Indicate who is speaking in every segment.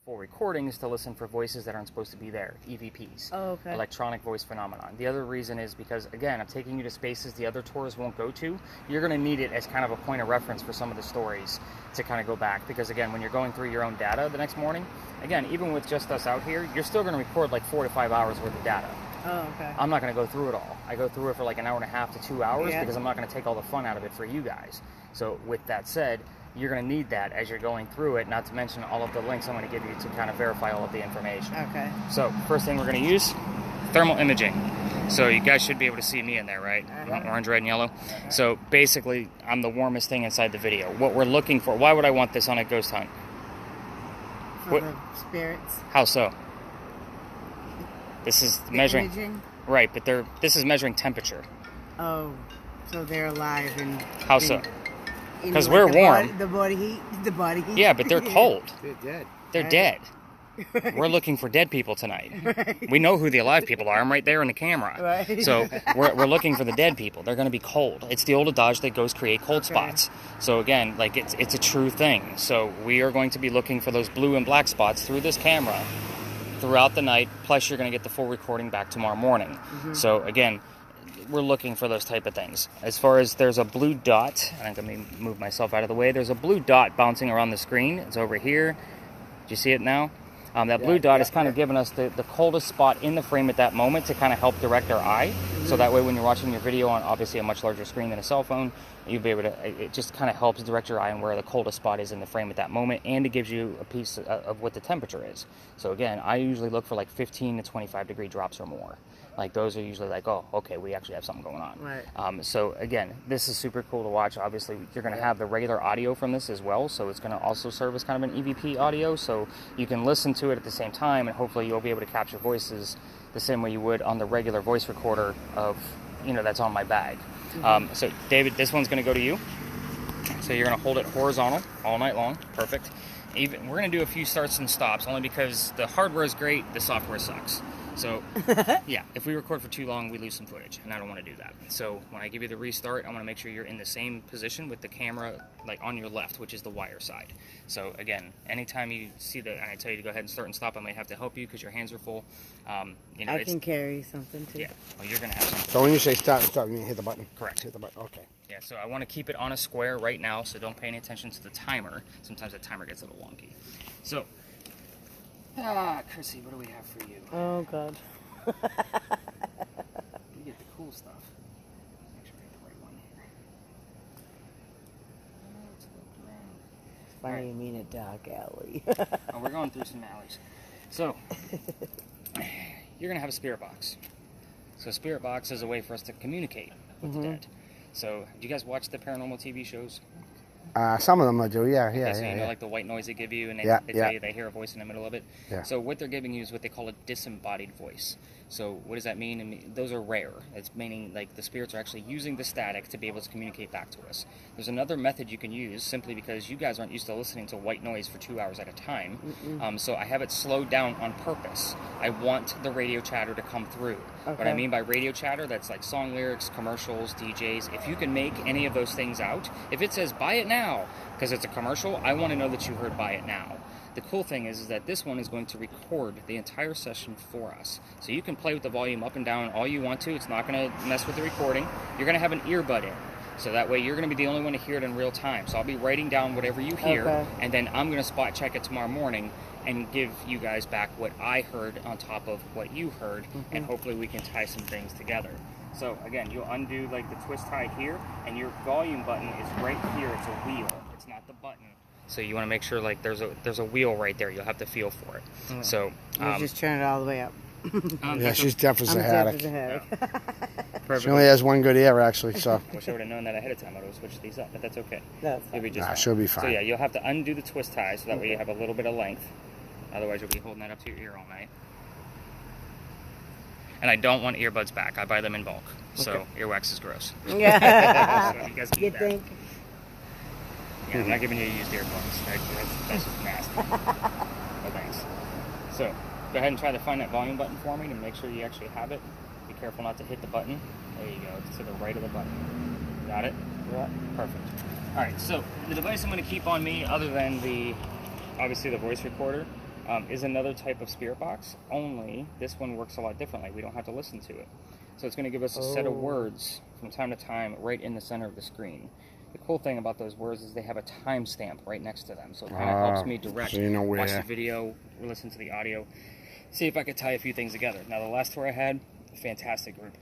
Speaker 1: full recordings to listen for voices that aren't supposed to be there, EVPs.
Speaker 2: Oh, okay.
Speaker 1: Electronic voice phenomenon. The other reason is because, again, I'm taking you to spaces the other tours won't go to. You're going to need it as kind of a point of reference for some of the stories to kind of go back. Because, again, when you're going through your own data the next morning, again, even with just us out here, you're still going to record like 4 to 5 hours worth of data.
Speaker 2: Oh, okay.
Speaker 1: I'm not going to go through it all. I go through it for like an hour and a half to 2 hours because I'm not going to take all the fun out of it for you guys. So with that said, you're going to need that as you're going through it, not to mention all of the links I'm going to give you to kind of verify all of the information.
Speaker 2: Okay.
Speaker 1: So first thing we're going to use, thermal imaging. So you guys should be able to see me in there, right? Orange, red, and yellow. So basically, I'm the warmest thing inside the video. What we're looking for, why would I want this on a ghost hunt?
Speaker 2: For the spirits.
Speaker 1: How so? This is measuring.
Speaker 2: Imaging?
Speaker 1: Right, but this is measuring temperature.
Speaker 2: Oh, so they're alive and...
Speaker 1: How so? Because we're warm.
Speaker 2: The body heat.
Speaker 1: Yeah, but they're cold.
Speaker 3: They're dead.
Speaker 1: They're dead. We're looking for dead people tonight. Right. We know who the alive people are. I'm right there in the camera.
Speaker 2: Right.
Speaker 1: So we're looking for the dead people. They're going to be cold. It's the old adage that ghosts create cold spots. So again, like it's a true thing. So we are going to be looking for those blue and black spots through this camera throughout the night. Plus, you're going to get the full recording back tomorrow morning. Mm-hmm. So again, we're looking for those type of things. As far as there's a blue dot, I'm going to move myself out of the way. There's a blue dot bouncing around the screen. It's over here. Do you see it now? That blue dot is kind of giving us the coldest spot in the frame at that moment to kind of help direct our eye. Mm-hmm. So that way when you're watching your video on obviously a much larger screen than a cell phone, you'll be able to, it just kind of helps direct your eye on where the coldest spot is in the frame at that moment, and it gives you a piece of what the temperature is. So again, I usually look for like 15 to 25 degree drops or more. Like those are usually like, oh, okay, we actually have something going on.
Speaker 2: Right.
Speaker 1: So again, this is super cool to watch. Obviously, you're going to have the regular audio from this as well, so it's going to also serve as kind of an EVP audio, so you can listen to it at the same time, and hopefully you'll be able to capture voices the same way you would on the regular voice recorder of, that's on my bag. Mm-hmm. So David, this one's going to go to you. So you're going to hold it horizontal all night long. Perfect. We're going to do a few starts and stops, only because the hardware is great, the software sucks. So, yeah, if we record for too long, we lose some footage, and I don't want to do that. So when I give you the restart, I want to make sure you're in the same position with the camera, like on your left, which is the wire side. So again, anytime you see that, and I tell you to go ahead and start and stop, I might have to help you because your hands are full.
Speaker 2: I can carry something too.
Speaker 1: Yeah, well, you're going to have something.
Speaker 3: So when you say start, you hit the button?
Speaker 1: Correct.
Speaker 3: Hit the button, okay.
Speaker 1: Yeah, so I want to keep it on a square right now, so don't pay any attention to the timer. Sometimes the timer gets a little wonky. So, KRISSY, what do we have for you?
Speaker 2: Oh, God.
Speaker 1: You get the cool stuff. Make sure we get the right one here. Let's look around.
Speaker 2: Funny, you mean a dark alley.
Speaker 1: Oh, we're going through some alleys. So, you're going to have a spirit box. So, a spirit box is a way for us to communicate with the dead. So, do you guys watch the paranormal TV shows?
Speaker 3: Some of them I do, yeah.
Speaker 1: Okay, so you know, like the white noise they give you, and they tell you they hear a voice in the middle of it.
Speaker 3: Yeah.
Speaker 1: So what they're giving you is what they call a disembodied voice. So what does that mean? I mean, those are rare. It's meaning like the spirits are actually using the static to be able to communicate back to us. There's another method you can use simply because you guys aren't used to listening to white noise for 2 hours at a time. So I have it slowed down on purpose. I want the radio chatter to come through. Okay. What I mean by radio chatter, that's like song lyrics, commercials, DJs. If you can make any of those things out, if it says buy it now because it's a commercial, I want to know that you heard buy it now. The cool thing is that this one is going to record the entire session for us. So you can play with the volume up and down all you want to. It's not going to mess with the recording. You're going to have an earbud in. So that way you're going to be the only one to hear it in real time. So I'll be writing down whatever you hear, and then I'm going to spot check it tomorrow morning and give you guys back what I heard on top of what you heard, and hopefully we can tie some things together. So again, you'll undo like the twist tie here, and your volume button is right here. It's a wheel. It's not the button. So you want to make sure like there's a wheel right there. You'll have to feel for it. So
Speaker 2: you just turn it all the way up.
Speaker 3: Yeah, she's deaf as a haddock.
Speaker 1: Yeah.
Speaker 3: She only has one good ear, actually. So.
Speaker 1: Wish I would have known that ahead of time. I would have switched these up, but that's okay.
Speaker 2: That's fine.
Speaker 3: She'll be fine.
Speaker 1: So yeah, you'll have to undo the twist tie so that way you have a little bit of length. Otherwise, you'll be holding that up to your ear all night. And I don't want earbuds back. I buy them in bulk. So earwax is gross.
Speaker 2: Yeah.
Speaker 1: So you guys need that.
Speaker 2: Think?
Speaker 1: Yeah, I'm not giving you used earphones. That's just nasty. No thanks. So, go ahead and try to find that volume button for me to make sure you actually have it. Be careful not to hit the button. There you go. It's to the right of the button. Got it?
Speaker 2: Yeah.
Speaker 1: Perfect. Alright, so the device I'm going to keep on me, other than obviously the voice recorder, is another type of spirit box, only this one works a lot differently. We don't have to listen to it. So it's going to give us a set of words from time to time right in the center of the screen. The cool thing about those words is they have a timestamp right next to them. So it kind of helps me direct,
Speaker 3: so you know where.
Speaker 1: watch the video, listen to the audio, see if I could tie a few things together. Now, the last tour I had, fantastic group.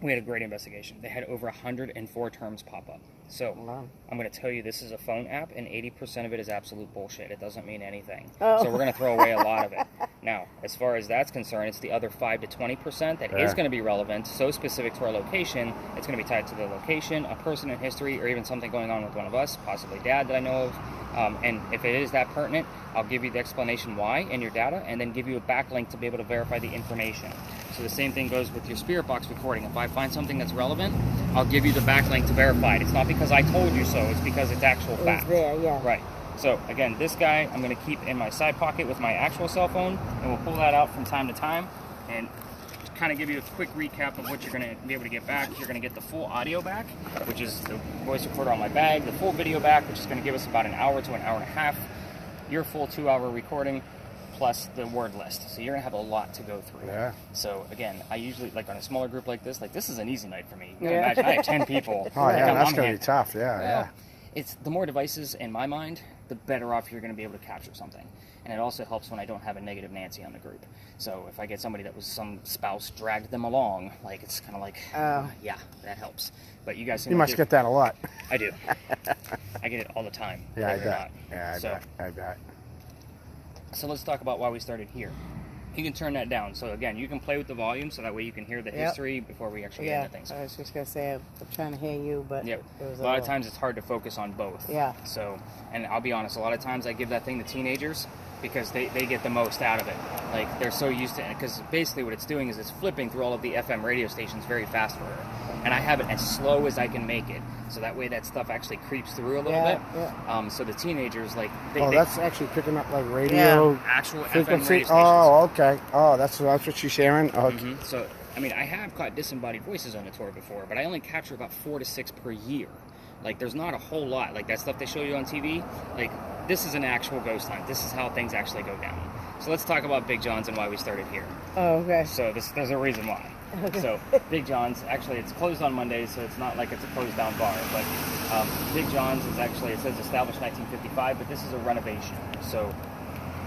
Speaker 1: We had a great investigation. They had over 104 terms pop up. So
Speaker 2: Wow.
Speaker 1: I'm going to tell you this is a phone app, and 80% of it is absolute bullshit. It doesn't mean anything.
Speaker 2: Oh.
Speaker 1: So we're going to throw away a lot of it. Now, as far as that's concerned, it's the other 5 to 20% that is going to be relevant, so specific to our location. It's going to be tied to the location, a person in history, or even something going on with one of us, possibly dad that I know of. And if it is that pertinent, I'll give you the explanation why in your data, and then give you a backlink to be able to verify the information. So the same thing goes with your spirit box recording. If I find something that's relevant, I'll give you the backlink to verify it. It's not because I told you so, it's because it's actual fact.
Speaker 2: It's there, yeah.
Speaker 1: Right. So again, this guy I'm going to keep in my side pocket with my actual cell phone, and we'll pull that out from time to time and kind of give you a quick recap of what you're going to be able to get back. You're going to get the full audio back, which is the voice recorder on my bag, the full video back, which is going to give us about an hour to an hour and a half, your full 2-hour recording, plus the word list. So you're going to have a lot to go through.
Speaker 3: Yeah.
Speaker 1: So again, I usually, like on a smaller group like this is an easy night for me. You can
Speaker 2: Yeah.
Speaker 1: imagine, I have 10 people.
Speaker 3: Oh, yeah,
Speaker 1: I'm
Speaker 3: that's going to
Speaker 1: hand-
Speaker 3: be tough. Yeah, yeah.
Speaker 1: It's the more devices in my mind, the better off you're going to be able to capture something. And it also helps when I don't have a negative Nancy on the group. So if I get somebody that was some spouse dragged them along, like it's kind of like, yeah, that helps. But you guys seem
Speaker 3: You
Speaker 1: like
Speaker 3: must get that a lot.
Speaker 1: I do. I get it all the time.
Speaker 3: Yeah, I
Speaker 1: believe it or
Speaker 3: bet.
Speaker 1: not.
Speaker 3: Yeah, I
Speaker 1: So-
Speaker 3: bet. I bet.
Speaker 1: So let's talk about why we started here. You can turn that down. So again, you can play with the volume so that way you can hear the history before we actually get
Speaker 2: Yeah,
Speaker 1: into things.
Speaker 2: I was just going to say, I'm trying to hear you, but
Speaker 1: Yep.
Speaker 2: it was
Speaker 1: A lot of times it's hard to focus on both.
Speaker 2: Yeah.
Speaker 1: So, and I'll be honest, a lot of times I give that thing to teenagers because they get the most out of it. Like, they're so used to it. Because basically what it's doing is it's flipping through all of the FM radio stations very fast for her. And I have it as slow as I can make it. So that way that stuff actually creeps through a little
Speaker 2: Yeah,
Speaker 1: bit.
Speaker 2: yeah.
Speaker 1: So the teenagers, like,
Speaker 3: Oh,
Speaker 1: they
Speaker 3: that's actually picking up like radio
Speaker 1: actual FM
Speaker 3: frequency.
Speaker 1: radio stations.
Speaker 3: Oh, okay. Oh, that's what she's hearing. Okay.
Speaker 1: So, I mean, I have caught disembodied voices on the tour before, but I only capture about 4 to 6 per year. Like, there's not a whole lot. Like, that stuff they show you on TV, like, this is an actual ghost hunt. This is how things actually go down. So let's talk about Big John's and why we started here.
Speaker 2: Oh, okay.
Speaker 1: So there's a reason why. So Big John's, actually, it's closed on Mondays, so it's not like it's a closed down bar. But Big John's is actually, it says established 1955, but this is a renovation. So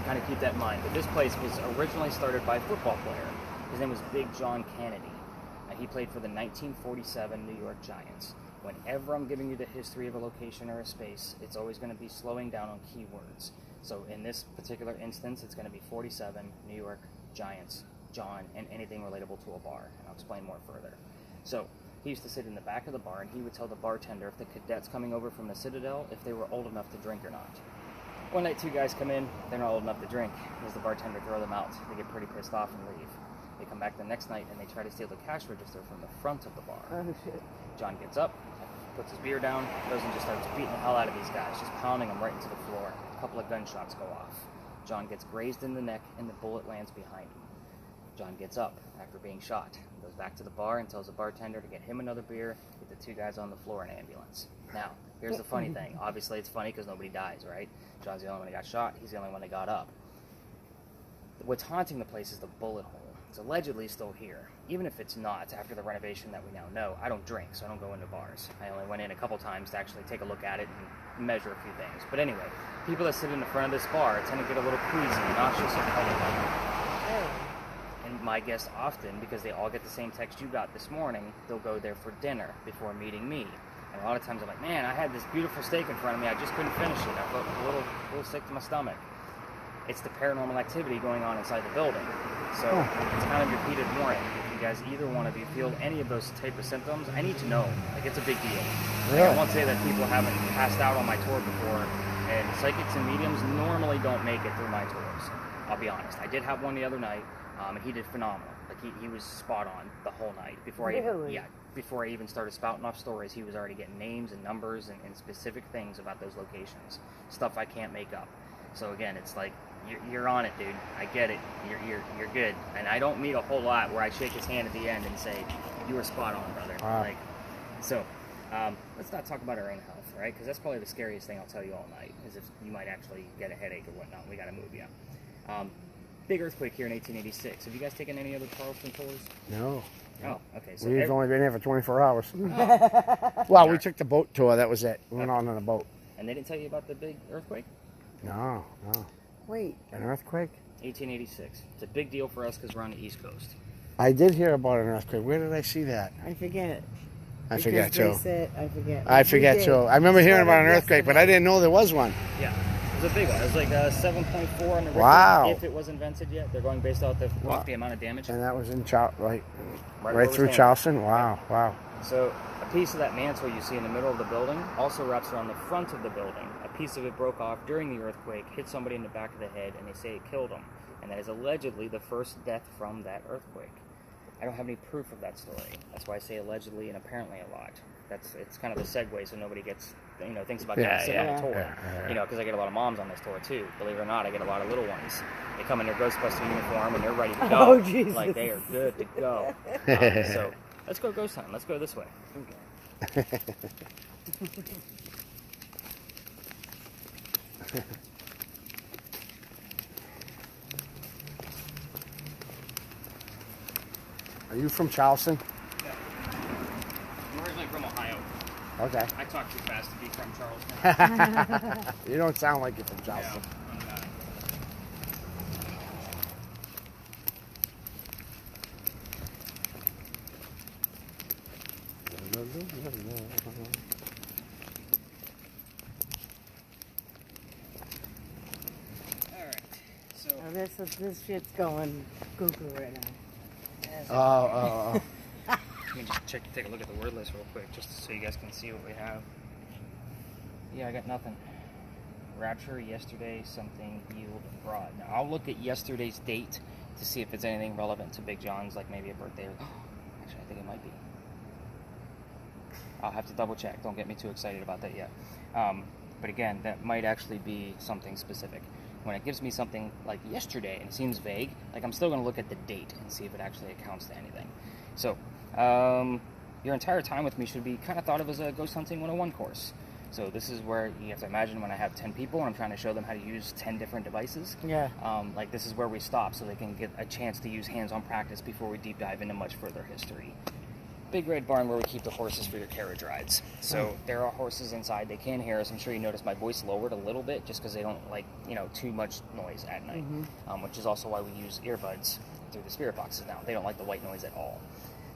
Speaker 1: kind of keep that in mind. But this place was originally started by a football player. His name was Big John Kennedy. He played for the 1947 New York Giants. Whenever I'm giving you the history of a location or a space, it's always going to be slowing down on keywords. So in this particular instance, it's going to be 47, New York, Giants, John, and anything relatable to a bar. And I'll explain more further. So he used to sit in the back of the bar, and he would tell the bartender if the cadets coming over from the Citadel, if they were old enough to drink or not. One night, 2 guys come in, they're not old enough to drink. Does the bartender throw them out? They get pretty pissed off and leave. They come back the next night, and they try to steal the cash register from the front of the bar.
Speaker 2: Oh, shit.
Speaker 1: John gets up, puts his beer down, goes and just starts beating the hell out of these guys, just pounding them right into the floor. A couple of gunshots go off. John gets grazed in the neck, and the bullet lands behind him. John gets up after being shot, goes back to the bar and tells the bartender to get him another beer, get the 2 guys on the floor in an ambulance. Now, here's the funny thing. Obviously, it's funny because nobody dies, right? John's the only one that got shot. He's the only one that got up. What's haunting the place is the bullet hole. It's allegedly still here. Even if it's not, after the renovation that we now know, I don't drink, so I don't go into bars. I only went in a couple times to actually take a look at it and measure a few things. But anyway, people that sit in the front of this bar tend to get a little queasy, nauseous, or colorblind. And my guests often, because they all get the same text you got this morning, they'll go there for dinner before meeting me. And a lot of times I'm like, man, I had this beautiful steak in front of me, I just couldn't finish it. I felt a little sick to my stomach. It's the paranormal activity going on inside the building. So it's kind of repeated warning. If you guys, either one of you, feel any of those type of symptoms, I need to know. Like, it's a big deal. Like, I won't say that people haven't passed out on my tour before, and psychics and mediums normally don't make it through my tours. I'll be honest. I did have one the other night, and he did phenomenal. Like, he was spot on the whole night. Before I even started spouting off stories, he was already getting names and numbers and specific things about those locations. Stuff I can't make up. So again, it's like, you're on it, dude. I get it. You're good. And I don't meet a whole lot where I shake his hand at the end and say, you were spot on, brother. Like, so let's not talk about our own health, right? Because that's probably the scariest thing I'll tell you all night, is if you might actually get a headache or whatnot. We got to move you. Big earthquake here in 1886. Have you guys taken any other Charleston tours?
Speaker 3: No.
Speaker 1: Oh, okay. So
Speaker 3: We've only been here for 24 hours.
Speaker 1: Oh.
Speaker 3: Well, we took the boat tour. That was it. We went on a boat.
Speaker 1: And they didn't tell you about the big earthquake?
Speaker 3: No.
Speaker 2: Wait.
Speaker 3: An earthquake?
Speaker 1: 1886. It's a big deal for us because we're on the East Coast.
Speaker 3: I did hear about an earthquake. Where did I see that?
Speaker 2: I forget.
Speaker 3: I forget too.
Speaker 2: I forget.
Speaker 3: I forget too. I remember hearing about an earthquake, but I didn't know there was one.
Speaker 1: Yeah. It was a big one. It was like 7.4 on the Richter.
Speaker 3: Wow.
Speaker 1: If it was invented yet. They're going based off the amount of damage.
Speaker 3: And that was in right
Speaker 1: where
Speaker 3: through
Speaker 1: we're
Speaker 3: Charleston? Wow.
Speaker 1: So a piece of that mantle you see in the middle of the building also wraps around the front of the building. A piece of it broke off during the earthquake, hit somebody in the back of the head, and they say it killed them. And that is allegedly the first death from that earthquake. I don't have any proof of that story. That's why I say allegedly and apparently a lot. It's kind of a segue so nobody gets, thinks about getting sick on the tour. Because I get a lot of moms on this tour too. Believe it or not, I get a lot of little ones. They come in their Ghostbuster uniform and they're ready to go.
Speaker 2: Oh, Jesus.
Speaker 1: Like they are good to go. So let's go ghost hunting. Let's go this way.
Speaker 3: Are you from Charleston?
Speaker 1: Yeah. I'm originally from Ohio.
Speaker 3: Okay.
Speaker 1: I talk too fast to be from Charleston.
Speaker 3: You don't sound like you're from
Speaker 1: Yeah,
Speaker 3: Charleston.
Speaker 1: I'm not. Alright, so
Speaker 2: Oh, this shit's going cuckoo right now.
Speaker 3: Oh.
Speaker 1: let me just take a look at the word list real quick, just so you guys can see what we have. Yeah, I got nothing. Rapture, yesterday, something, yield, broad. Now, I'll look at yesterday's date to see if it's anything relevant to Big John's, like maybe a birthday or... Actually, I think it might be. I'll have to double check. Don't get me too excited about that yet. But again, that might actually be something specific. When it gives me something like yesterday and it seems vague, like I'm still going to look at the date and see if it actually accounts to anything. So, your entire time with me should be kind of thought of as a Ghost Hunting 101 course. So this is where you have to imagine when I have 10 people and I'm trying to show them how to use 10 different devices.
Speaker 2: Yeah.
Speaker 1: Like this is where we stop so they can get a chance to use hands-on practice before we deep dive into much further history. Big red barn where we keep the horses for your carriage rides. So there are horses inside. They can hear us. I'm sure you noticed my voice lowered a little bit just because they don't like, too much noise at night. Which is also why we use earbuds through the spirit boxes now. They don't like the white noise at all.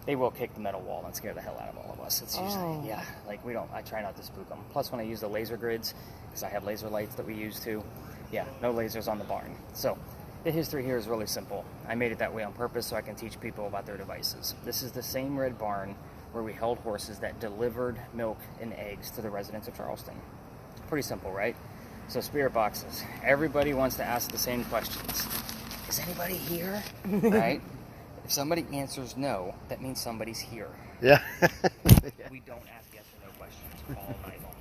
Speaker 1: They will kick the metal wall and scare the hell out of all of us. It's usually, I try not to spook them. Plus when I use the laser grids, because I have laser lights that we use too, no lasers on the barn. So the history here is really simple. I made it that way on purpose so I can teach people about their devices. This is the same red barn where we held horses that delivered milk and eggs to the residents of Charleston. Pretty simple, right? So spirit boxes. Everybody wants to ask the same questions. Is anybody here? Right? If somebody answers no, that means somebody's here.
Speaker 3: Yeah.
Speaker 1: We don't ask yes or no questions all night long.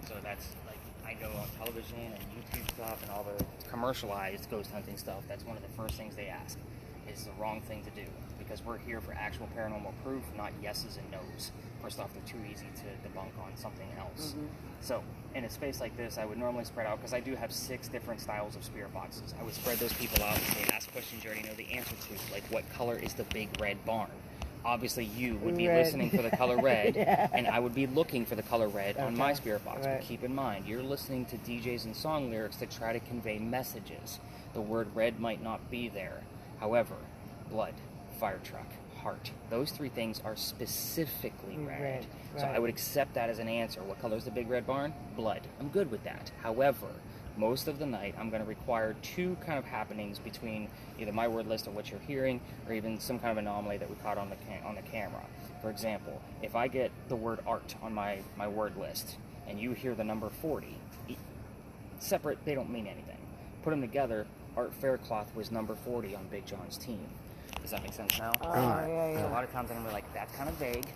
Speaker 1: So that's like, I know on television and YouTube stuff and all the commercialized ghost hunting stuff, that's one of the first things they ask. Is the wrong thing to do because we're here for actual paranormal proof, not yeses and nos. First off, they're too easy to debunk on something else. So in a space like this, I would normally spread out because I do have 6 different styles of spirit boxes. I would spread those people out and say, ask questions you already know the answer to, like what color is the big red barn? Obviously you would be listening for the color red, and I would be looking for the color red on my spirit box. But keep in mind, you're listening to DJs and song lyrics that try to convey messages. The word red might not be there. However, blood, fire truck, heart, those 3 things are specifically red. So I would accept that as an answer. What color is the big red barn? Blood. I'm good with that. However, most of the night I'm going to require 2 kind of happenings between either my word list or what you're hearing, or even some kind of anomaly that we caught on the camera. For example, if I get the word art on my word list and you hear the number 40, separate, they don't mean anything. Put them together, Art Faircloth was number 40 on Big John's team. Does that make sense now?
Speaker 2: Oh,
Speaker 1: So a lot of times I'm going to be like, that's kind of vague.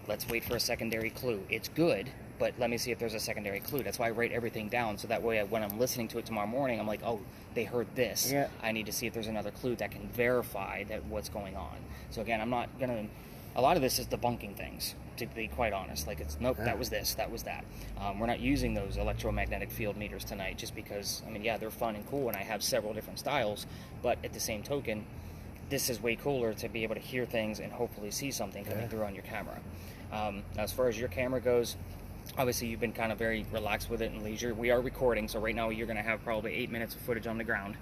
Speaker 1: Let's wait for a secondary clue. It's good, but let me see if there's a secondary clue. That's why I write everything down, so that way when I'm listening to it tomorrow morning, I'm like, oh, they heard this. I need to see if there's another clue that can verify that what's going on. So again, I'm not going to a lot of this is debunking things, to be quite honest. Like, it's, nope, that was this, that was that. We're not using those electromagnetic field meters tonight just because, I mean, yeah, they're fun and cool, and I have several different styles, but at the same token, this is way cooler to be able to hear things and hopefully see something coming through on your camera. As far as your camera goes, obviously you've been kind of very relaxed with it and leisure. We are recording, so right now you're going to have probably 8 minutes of footage on the ground.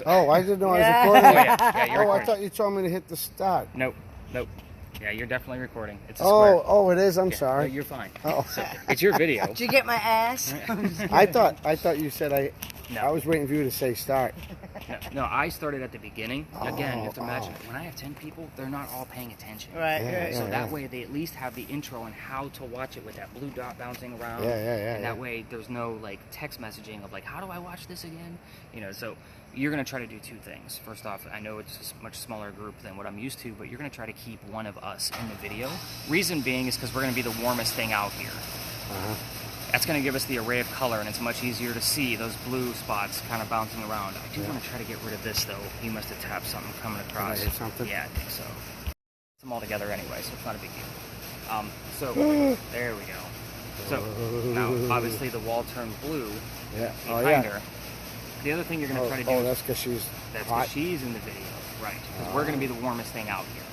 Speaker 3: Oh, I didn't know I was recording.
Speaker 1: Yeah, you're recording.
Speaker 3: I thought you told me to hit the start.
Speaker 1: Nope. Yeah, you're definitely recording. It's a square.
Speaker 3: Oh, it is. I'm
Speaker 1: Yeah,
Speaker 3: sorry.
Speaker 1: no, you're fine.
Speaker 3: Oh.
Speaker 1: So, it's your video.
Speaker 2: Did you get my ass?
Speaker 3: I thought you said
Speaker 1: No.
Speaker 3: I was waiting for you to say start.
Speaker 1: No, I started at the beginning. Again, you have to imagine, when I have 10 people, they're not all paying attention.
Speaker 2: Right.
Speaker 1: So that way they at least have the intro and how to watch it with that blue dot bouncing around.
Speaker 3: Yeah.
Speaker 1: And that way there's no like text messaging of like, how do I watch this again? You know, so you're going to try to do two things. First off, I know it's a much smaller group than what I'm used to, but you're going to try to keep one of us in the video. Reason being is because we're going to be the warmest thing out here. That's going to give us the array of color, and it's much easier to see those blue spots kind of bouncing around. I do want to try to get rid of this, though. He must have tapped something coming across.
Speaker 3: Did I hit something?
Speaker 1: Yeah, I think so. It's them all together anyway, so it's not a big deal. So, there we go. So, now, obviously, the wall turned blue behind her. The other thing you're going to try to do is...
Speaker 3: that's because she's
Speaker 1: That's
Speaker 3: hot.
Speaker 1: because she's in the video, right. Because we're going to be the warmest thing out here.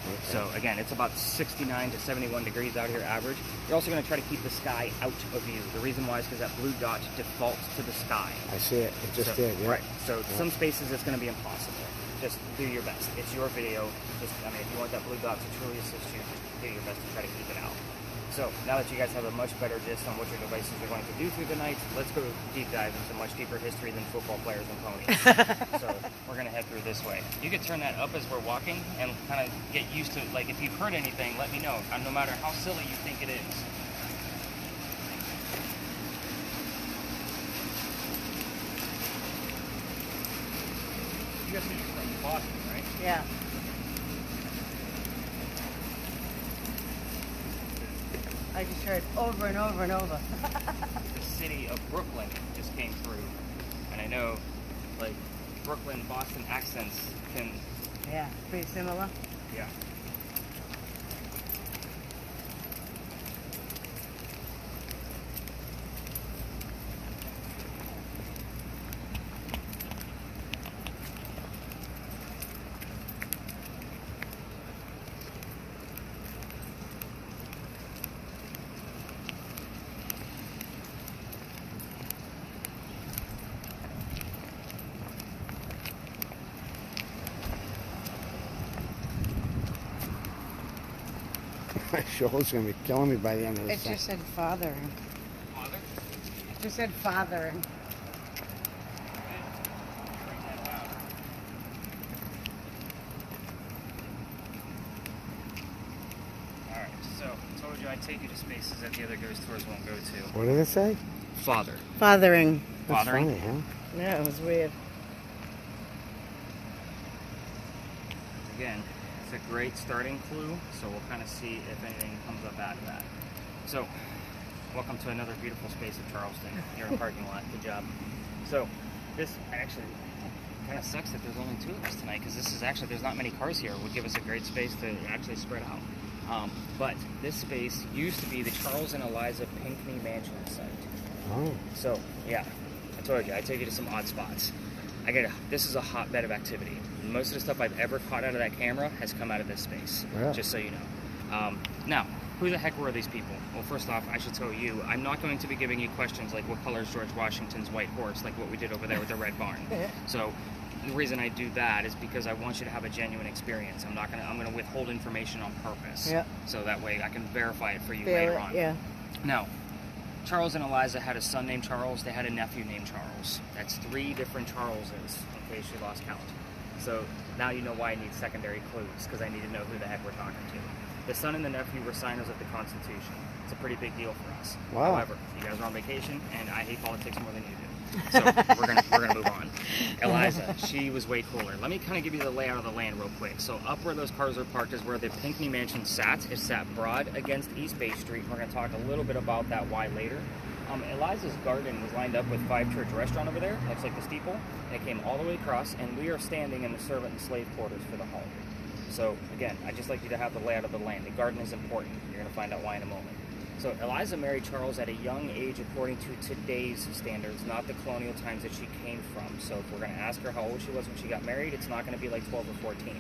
Speaker 1: Okay. So again, it's about 69 to 71 degrees out here average. You're also going to try to keep the sky out of view. The reason why is because that blue dot defaults to the sky.
Speaker 3: I see it. It just did, yeah.
Speaker 1: Right. So some spaces it's going to be impossible. Just do your best. It's your video. Just, I mean, if you want that blue dot to truly assist you, just do your best to try to keep it out. So now that you guys have a much better gist on what your devices are going to do through the night, let's go deep dive into much deeper history than football players and ponies. So we're going to head through this way. You could turn that up as we're walking and kind of get used to, like, if you've heard anything, let me know. No matter how silly you think it is. You guys are from Boston, right?
Speaker 2: Yeah. I just heard over and over and over.
Speaker 1: The city of Brooklyn just came through. And I know, like, Brooklyn, Boston accents can...
Speaker 2: Yeah, pretty similar.
Speaker 1: Yeah.
Speaker 3: My shoulder's going to be killing me by the end of this
Speaker 2: It
Speaker 3: thing.
Speaker 2: just said fathering.
Speaker 1: Father?
Speaker 2: It just said fathering.
Speaker 1: Alright, so I told you I'd take you to spaces that the other ghost tours won't go to.
Speaker 3: What did it say?
Speaker 1: Father.
Speaker 2: Fathering.
Speaker 3: That's
Speaker 1: Fathering?
Speaker 3: funny, huh?
Speaker 2: Yeah, it was weird.
Speaker 1: Again, it's a great starting clue, so we'll kind of see if anything comes up out of that. So, welcome to another beautiful space of Charleston. You're in parking lot. Good job. So, this actually kind of sucks that there's only two of us tonight, because this is actually, there's not many cars here. It would give us a great space to actually spread out. But this space used to be the Charles and Eliza Pinckney Mansion site.
Speaker 3: Oh.
Speaker 1: So, yeah, I told you, I take you to some odd spots. This is a hotbed of activity. Most of the stuff I've ever caught out of that camera has come out of this space, just so you know. Now, who the heck were these people? Well, first off, I should tell you, I'm not going to be giving you questions like what color is George Washington's white horse, like what we did over there with the Red Barn. So, the reason I do that is because I want you to have a genuine experience. I'm gonna withhold information on purpose. So that way I can verify it for you later on.
Speaker 2: Yeah.
Speaker 1: Now, Charles and Eliza had a son named Charles. They had a nephew named Charles. That's 3 different Charleses, in case you lost count. So now you know why I need secondary clues, because I need to know who the heck we're talking to. The son and the nephew were signers of the Constitution. It's a pretty big deal for us.
Speaker 3: Wow.
Speaker 1: However, you guys are on vacation, and I hate politics more than you do. So we're gonna move on. Eliza, she was way cooler. Let me kind of give you the layout of the land real quick. So up where those cars are parked is where the Pinckney Mansion sat. It sat broad against East Bay Street. We're gonna talk a little bit about that why later. Eliza's garden was lined up with 5 Church Restaurant over there. Looks like the steeple. And it came all the way across, and we are standing in the servant and slave quarters for the home. So again, I just like you to have the layout of the land. The garden is important. You're going to find out why in a moment. So Eliza married Charles at a young age according to today's standards, not the colonial times that she came from. So if we're going to ask her how old she was when she got married, it's not going to be like 12 or 14.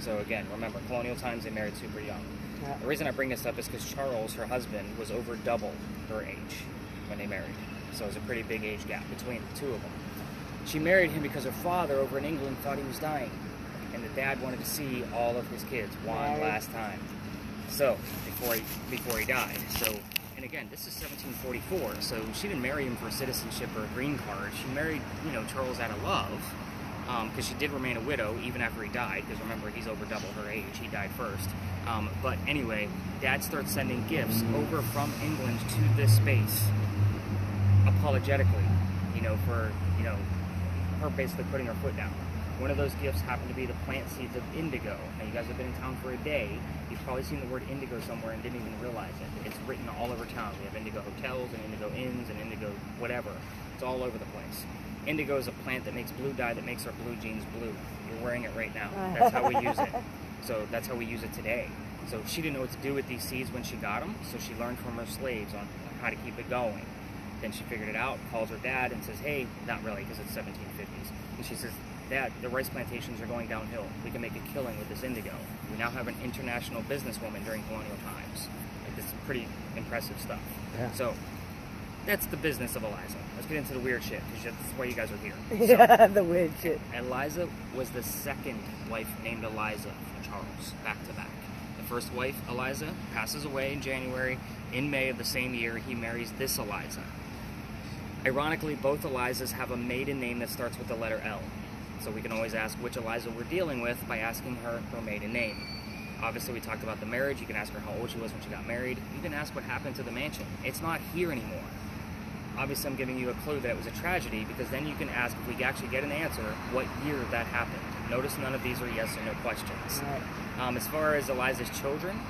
Speaker 1: So again, remember, colonial times, they married super young.
Speaker 2: Yeah.
Speaker 1: The reason I bring this up is because Charles, her husband, was over double her age when they married. So it was a pretty big age gap between the two of them. She married him because her father over in England thought he was dying. And the dad wanted to see all of his kids one last time. So, before he died. So, and again, this is 1744, so she didn't marry him for citizenship or a green card. She married, Charles out of love, because she did remain a widow even after he died, because remember, he's over double her age. He died first. But anyway, Dad starts sending gifts over from England to this space, apologetically, for, her basically putting her foot down. One of those gifts happened to be the plant seeds of indigo. Now, you guys have been in town for a day. You've probably seen the word indigo somewhere and didn't even realize it. It's written all over town. We have indigo hotels and indigo inns and indigo whatever. It's all over the place. Indigo is a plant that makes blue dye that makes our blue jeans blue. You're wearing it right now. That's how we use it. So that's how we use it today. So she didn't know what to do with these seeds when she got them, so she learned from her slaves on how to keep it going. Then she figured it out, calls her dad and says, hey, not really, because it's 1750s. And she says, Dad, the rice plantations are going downhill. We can make a killing with this indigo. We now have an international businesswoman during colonial times. Like, this is pretty impressive stuff.
Speaker 3: Yeah.
Speaker 1: So that's the business of Eliza. Let's get into the weird shit, because that's why you guys are here.
Speaker 2: Yeah, the weird shit.
Speaker 1: Eliza was the second wife named Eliza from Charles, back to back. The first wife, Eliza, passes away in January. In May of the same year, he marries this Eliza. Ironically, both Elizas have a maiden name that starts with the letter L. So we can always ask which Eliza we're dealing with by asking her maiden name. Obviously, we talked about the marriage. You can ask her how old she was when she got married. You can ask what happened to the mansion. It's not here anymore. Obviously, I'm giving you a clue that it was a tragedy, because then you can ask, if we actually get an answer, what year that happened. Notice none of these are yes or no questions.
Speaker 2: Right.
Speaker 1: As far as Eliza's children,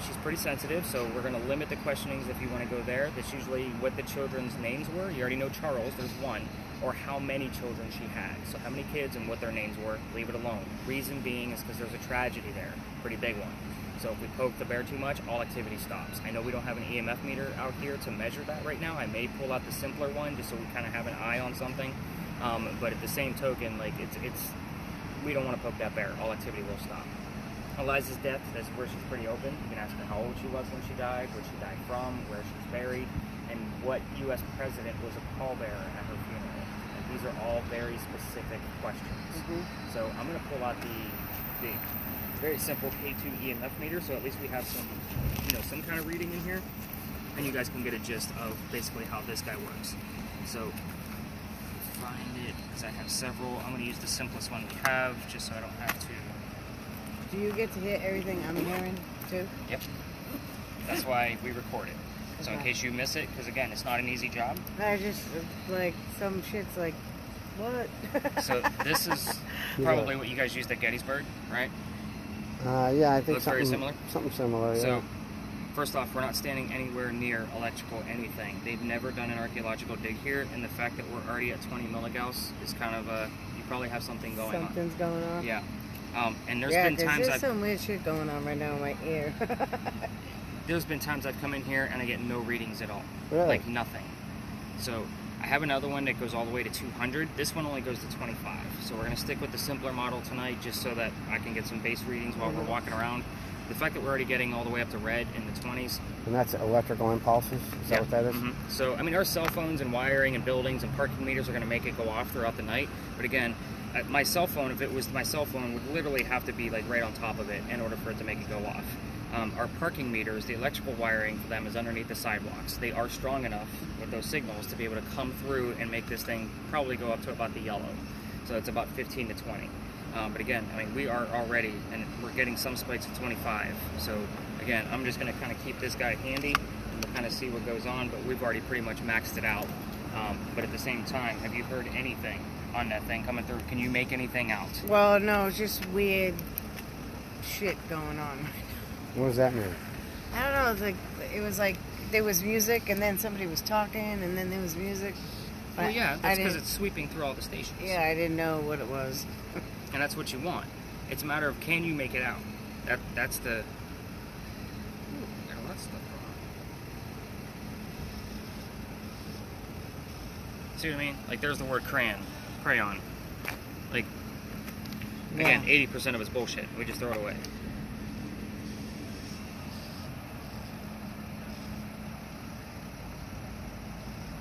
Speaker 1: she's pretty sensitive, so we're going to limit the questionings if you want to go there. That's usually what the children's names were. You already know Charles, there's one. Or how many children she had. So how many kids and what their names were, leave it alone. Reason being is because there's a tragedy there, pretty big one. So if we poke the bear too much, all activity stops. I know we don't have an EMF meter out here to measure that right now. I may pull out the simpler one just so we kind of have an eye on something. But at the same token, like it's we don't want to poke that bear. All activity will stop. Eliza's death, that's where she's pretty open. You can ask her how old she was when she died, where she died from, where she's buried, and what U.S. president was a pallbearer at her funeral. These are all very specific questions. So I'm going to pull out the very simple K2 EMF meter, so at least we have some kind of reading in here, and you guys can get a gist of basically how this guy works. So find it, because I have several. I'm going to use the simplest one we have, just so I don't have to.
Speaker 2: Do you get to hear everything I'm hearing, too?
Speaker 1: Yep. That's why we record it. So in case you miss it, because again, it's not an easy job.
Speaker 2: I just, like, some shit's like, what?
Speaker 1: So this is probably what you guys used at Gettysburg, right?
Speaker 3: Yeah, I think
Speaker 1: Looks very similar.
Speaker 3: Something similar, yeah.
Speaker 1: So, first off, we're not standing anywhere near electrical anything. They've never done an archaeological dig here, and the fact that we're already at 20 milligauss is kind of you probably have something going on.
Speaker 2: Something's going on?
Speaker 1: Yeah. And there's been times
Speaker 2: there's some weird shit going on right now in my ear.
Speaker 1: There's been times I've come in here and I get no readings at all.
Speaker 3: Really?
Speaker 1: Like nothing. So I have another one that goes all the way to 200. This one only goes to 25. So we're going to stick with the simpler model tonight just so that I can get some base readings while we're walking around. The fact that we're already getting all the way up to red in the 20s.
Speaker 3: And that's electrical impulses? Is that what that is?
Speaker 1: So, I mean, our cell phones and wiring and buildings and parking meters are going to make it go off throughout the night. But again, my cell phone, if it was my cell phone, would literally have to be like right on top of it in order for it to make it go off. Our parking meters, the electrical wiring for them is underneath the sidewalks. They are strong enough with those signals to be able to come through and make this thing probably go up to about the yellow. So it's about 15 to 20. But again, I mean, we are already, and we're getting some spikes at 25. So again, I'm just going to kind of keep this guy handy and we'll kind of see what goes on, but we've already pretty much maxed it out. But at the same time, have you heard anything on that thing coming through? Can you make anything out?
Speaker 2: Well, no, it's just weird shit going on.
Speaker 3: What does that mean?
Speaker 2: I don't know. It was like there was music, and then somebody was talking, and then there was music. But
Speaker 1: Well, yeah, that's because it's sweeping through all the stations.
Speaker 2: Yeah, I didn't know what it was.
Speaker 1: And that's what you want. It's a matter of, can you make it out? That's the... Ooh, got a lot of stuff going on. See what I mean? Like, there's the word crayon. Like, again, 80% of it's bullshit. We just throw it away.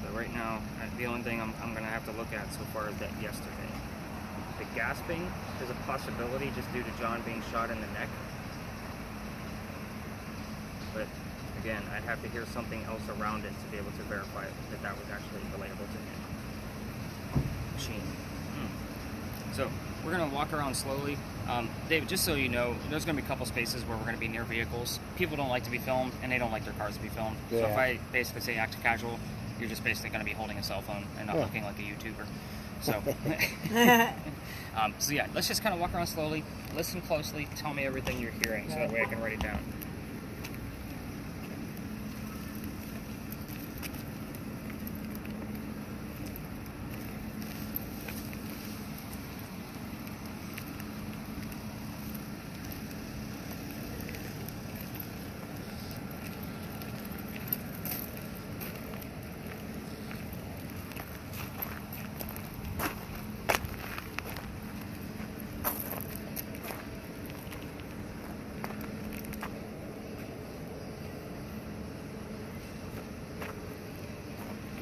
Speaker 1: But right now, the only thing I'm going to have to look at so far is that yesterday. The gasping is a possibility just due to John being shot in the neck. But again, I'd have to hear something else around it to be able to verify that that was actually relatable to him. Machine. So we're going to walk around slowly. David, just so you know, there's going to be a couple spaces where we're going to be near vehicles. People don't like to be filmed, and they don't like their cars to be filmed.
Speaker 3: Yeah.
Speaker 1: So if I basically say act casual, you're just basically going to be holding a cell phone and not looking like a YouTuber. So, so yeah, let's just kind of walk around slowly, listen closely, tell me everything you're hearing, so that way I can write it down.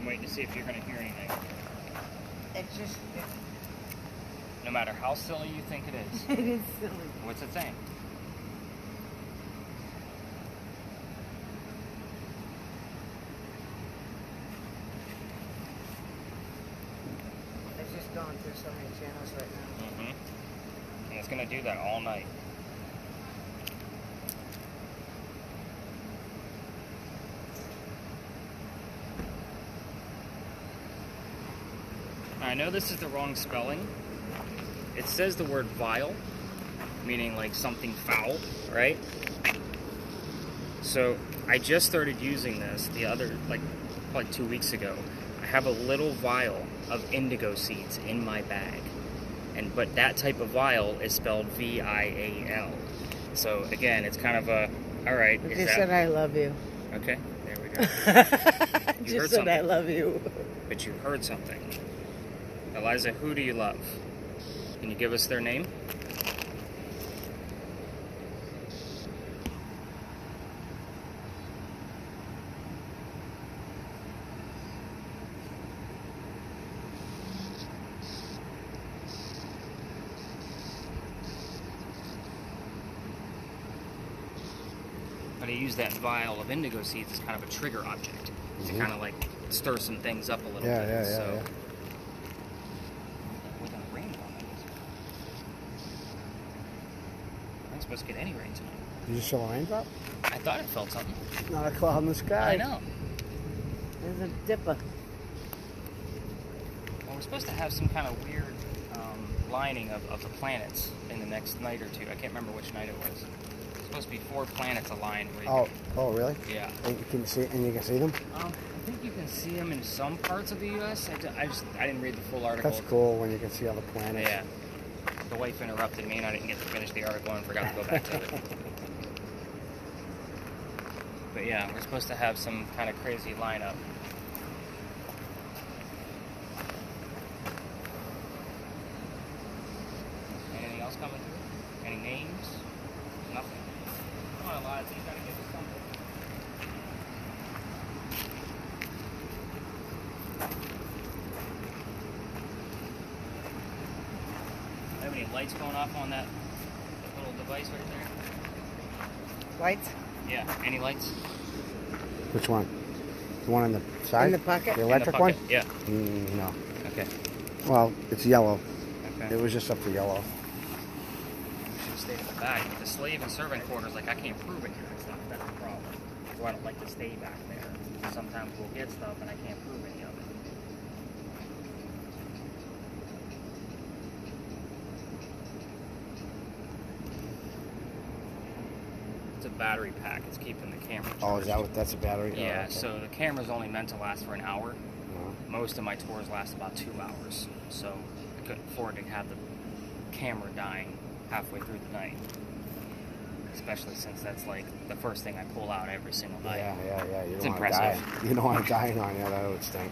Speaker 1: Waiting to see if you're going to hear anything.
Speaker 2: It's just...
Speaker 1: No matter how silly you think it is.
Speaker 2: It is silly.
Speaker 1: What's it saying?
Speaker 2: It's just going through so many channels right now.
Speaker 1: Mm-hmm. And it's going to do that all night. I know this is the wrong spelling. It says the word vile, meaning like something foul, right? So I just started using this the other, probably 2 weeks ago. I have a little vial of indigo seeds in my bag. But that type of vial is spelled V-I-A-L. So again, it's kind of a, all right.
Speaker 2: I just said I love you.
Speaker 1: Okay, there we go. You
Speaker 2: Just said I love you.
Speaker 1: But you heard something. Eliza, who do you love? Can you give us their name? But I use that vial of indigo seeds as kind of a trigger object to kind of like stir some things up a little bit.
Speaker 3: Yeah.
Speaker 1: Supposed to get any rain tonight.
Speaker 3: Did you saw a raindrop?
Speaker 1: I thought I felt something.
Speaker 3: Not a cloud in the sky.
Speaker 1: I know.
Speaker 2: There's a dipper.
Speaker 1: Well, we're supposed to have some kind of weird lining of the planets in the next night or two. I can't remember which night it was. It's supposed to be 4 planets aligned.
Speaker 3: Oh, really?
Speaker 1: Yeah.
Speaker 3: And you can see them?
Speaker 1: I think you can see them in some parts of the U.S. I didn't read the full article.
Speaker 3: That's cool when you can see all the planets.
Speaker 1: Yeah. The wife interrupted me and I didn't get to finish the article and forgot to go back to it. But yeah, we're supposed to have some kind of crazy lineup. Anything else coming through? Any names? Nothing. Come on, Eliza, you gotta give us something. Have any lights going off on that little device right there?
Speaker 2: Lights?
Speaker 1: Yeah, any lights?
Speaker 3: Which one? The one on the side?
Speaker 2: In the pocket?
Speaker 3: The
Speaker 1: In
Speaker 3: electric
Speaker 1: the pocket?
Speaker 3: one?
Speaker 1: Yeah.
Speaker 3: No.
Speaker 1: Okay.
Speaker 3: Well, it's yellow.
Speaker 1: Okay.
Speaker 3: It was just up to yellow.
Speaker 1: We should have stayed in the back. The slave and servant quarters, like, I can't prove it here. It's not that's a problem. So I don't like to stay back there. Sometimes we'll get stuff and I can't prove any of it. It's a battery pack. It's keeping the camera charged.
Speaker 3: Oh, is that what? That's a battery?
Speaker 1: Yeah,
Speaker 3: Oh, okay.
Speaker 1: so the camera's only meant to last for an hour.
Speaker 3: Uh-huh.
Speaker 1: Most of my tours last about 2 hours, so I couldn't afford to have the camera dying halfway through the night. Especially since that's like the first thing I pull out every single night.
Speaker 3: Yeah. You
Speaker 1: It's
Speaker 3: don't want to
Speaker 1: impressive.
Speaker 3: die. You don't want to die on you. That would stink.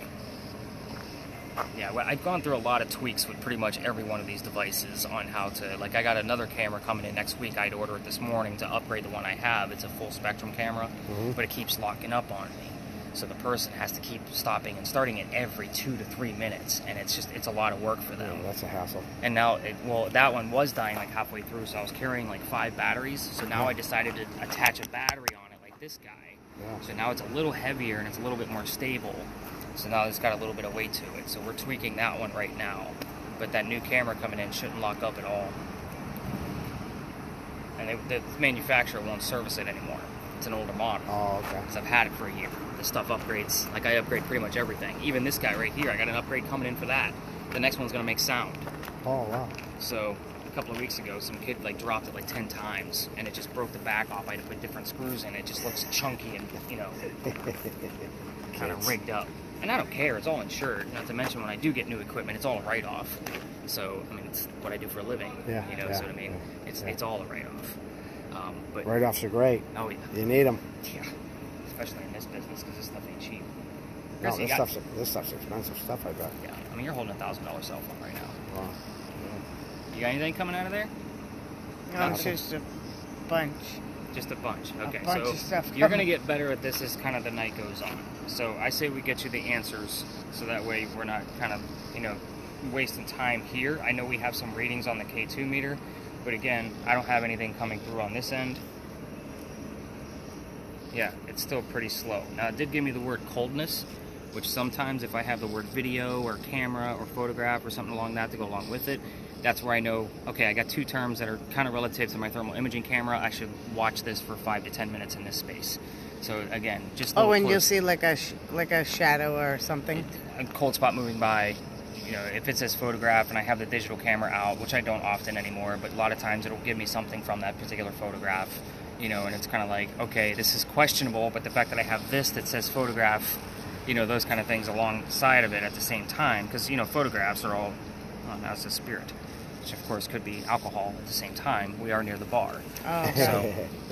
Speaker 1: Yeah, well, I've gone through a lot of tweaks with pretty much every one of these devices on how to, like, I got another camera coming in next week. I'd order it this morning to upgrade the one I have. It's a full spectrum camera, but it keeps locking up on me. So the person has to keep stopping and starting it every 2 to 3 minutes, and it's a lot of work for them.
Speaker 3: Yeah, that's a hassle.
Speaker 1: And now, that one was dying like halfway through, so I was carrying like 5 batteries. So now I decided to attach a battery on it like this guy.
Speaker 3: Yeah.
Speaker 1: So now it's a little heavier and it's a little bit more stable. So now it's got a little bit of weight to it. So we're tweaking that one right now. But that new camera coming in shouldn't lock up at all. And the manufacturer won't service it anymore. It's an older model.
Speaker 3: Oh, okay.
Speaker 1: Because I've had it for a year. The stuff upgrades. Like, I upgrade pretty much everything. Even this guy right here, I got an upgrade coming in for that. The next one's going to make sound.
Speaker 3: Oh, wow.
Speaker 1: So a couple of weeks ago, some kid like dropped it like 10 times, and it just broke the back off. I had to put different screws in. It just looks chunky and, kind of rigged up. And I don't care. It's all insured. Not to mention, when I do get new equipment, it's all a write-off. So, I mean, it's what I do for a living.
Speaker 3: Yeah,
Speaker 1: So, I mean, it's all a write-off. But
Speaker 3: Write-offs are great.
Speaker 1: Oh, yeah.
Speaker 3: You need them.
Speaker 1: Yeah. Especially in this business, because this stuff ain't cheap.
Speaker 3: No,
Speaker 1: KRISSY,
Speaker 3: this stuff's expensive stuff, I bet.
Speaker 1: Yeah. I mean, you're holding a $1,000 cell phone right now.
Speaker 3: Wow.
Speaker 1: You got anything coming out of there?
Speaker 2: No, it's just a bunch.
Speaker 1: Just a bunch. Okay,
Speaker 2: A bunch
Speaker 1: so
Speaker 2: of stuff
Speaker 1: you're going to
Speaker 2: coming.
Speaker 1: get better at this as kind of the night goes on. So I say we get you the answers, so that way we're not kind of, wasting time here. I know we have some readings on the K2 meter, but again, I don't have anything coming through on this end. Yeah, it's still pretty slow. Now, it did give me the word coldness, which sometimes if I have the word video or camera or photograph or something along that to go along with it, that's where I know, okay, I got 2 terms that are kind of relative to my thermal imaging camera. I should watch this for 5 to 10 minutes in this space. So again, just
Speaker 2: Oh, and you'll see like a shadow or something.
Speaker 1: a cold spot moving by. If it says photograph and I have the digital camera out, which I don't often anymore, but a lot of times it'll give me something from that particular photograph. And it's kind of like, okay, this is questionable, but the fact that I have this that says photograph, those kind of things alongside of it at the same time, because, photographs are all, now it's a spirit, which of course could be alcohol at the same time. We are near the bar.
Speaker 2: Oh, okay.
Speaker 1: So,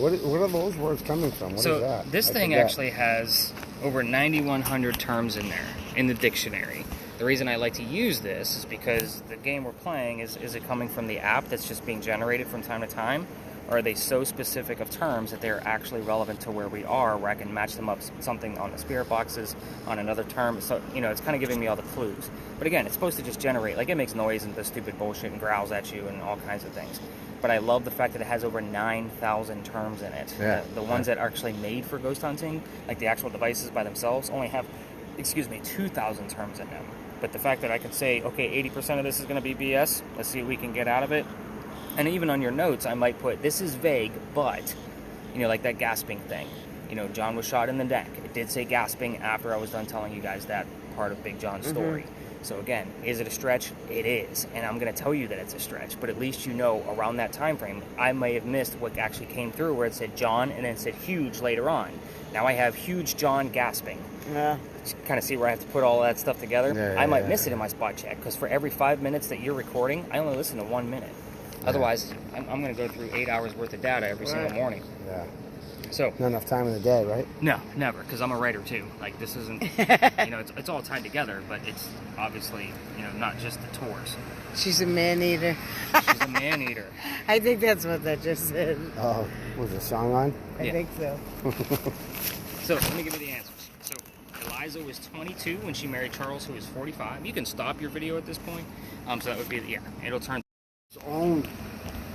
Speaker 3: What are those words coming from? What is that?
Speaker 1: This
Speaker 3: I
Speaker 1: thing
Speaker 3: forget.
Speaker 1: actually has over 9,100 terms in there, in the dictionary. The reason I like to use this is because the game we're playing, is it coming from the app that's just being generated from time to time? Or are they so specific of terms that they're actually relevant to where we are, where I can match them up something on the spirit boxes, on another term? So, it's kind of giving me all the clues. But again, it's supposed to just generate, like, it makes noise and does stupid bullshit and growls at you and all kinds of things. But I love the fact that it has over 9,000 terms in it.
Speaker 3: Yeah.
Speaker 1: The ones that are actually made for ghost hunting, like the actual devices by themselves, only have, 2,000 terms in them. But the fact that I can say, okay, 80% of this is going to be BS, let's see what we can get out of it. And even on your notes, I might put, this is vague, but, like that gasping thing. John was shot in the neck. It did say gasping after I was done telling you guys that part of Big John's story. So again, is it a stretch? It is. And I'm going to tell you that it's a stretch, but at least around that time frame, I may have missed what actually came through where it said John and then it said huge later on. Now I have huge John gasping.
Speaker 2: Yeah.
Speaker 1: Kind of see where I have to put all that stuff together.
Speaker 3: Yeah,
Speaker 1: I might miss it in my spot check, because for every 5 minutes that you're recording, I only listen to 1 minute. Otherwise, I'm going to go through 8 hours worth of data every single morning.
Speaker 3: Yeah.
Speaker 1: So
Speaker 3: Not enough time in the day, right?
Speaker 1: no, never, because I'm a writer too. Like, this isn't, it's all tied together, but it's obviously, not just the tours.
Speaker 2: She's a man-eater.
Speaker 1: She's a man-eater.
Speaker 2: I think that's what that just said.
Speaker 3: Oh, was the song on?
Speaker 2: I think so.
Speaker 1: So let me give you the answers. So Eliza was 22 when she married Charles, who was 45. You can stop your video at this point. So that would be, it'll turn.
Speaker 3: His own.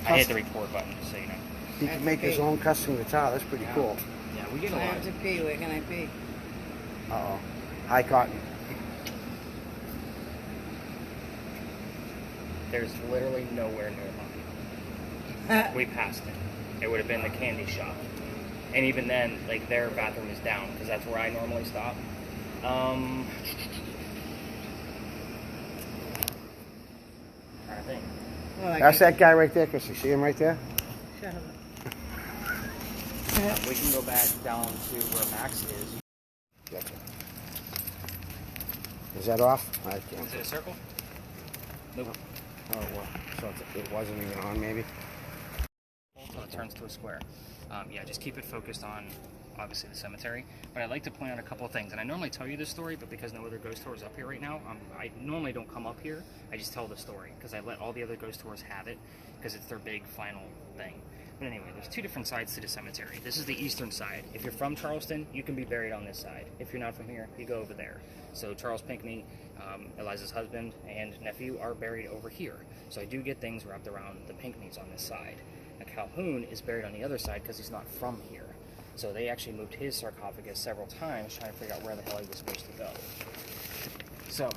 Speaker 1: I hit the record button, just so you know.
Speaker 3: He can make his own custom guitar. That's pretty cool.
Speaker 1: Yeah, we get a
Speaker 2: I
Speaker 1: lot.
Speaker 2: have to pee. Where can I pee?
Speaker 3: Uh-oh. High cotton.
Speaker 1: There's literally nowhere nearby. We passed it. It would have been the candy shop. And even then, like, their bathroom is down, because that's where I normally stop. I think.
Speaker 2: Well,
Speaker 3: That's that guy right there, Chris. You see him right there?
Speaker 2: Shut up.
Speaker 1: We can go back down to where Max is.
Speaker 3: Gotcha. Is that off? I can't.
Speaker 1: Is it a circle? Nope.
Speaker 3: Oh, well, so it wasn't even on, maybe?
Speaker 1: Until it turns to a square. Yeah, just keep it focused on, obviously, the cemetery. But I'd like to point out a couple of things. And I normally tell you this story, but because no other ghost tour is up here right now, I normally don't come up here. I just tell the story because I let all the other ghost tours have it because it's their big final thing. But anyway, there's two different sides to the cemetery. This is the eastern side. If you're from Charleston, you can be buried on this side. If you're not from here, you go over there. So Charles Pinckney, Eliza's husband, and nephew are buried over here. So I do get things wrapped around the Pinckneys on this side. Now Calhoun is buried on the other side because he's not from here. So they actually moved his sarcophagus several times trying to figure out where the hell he was supposed to go. So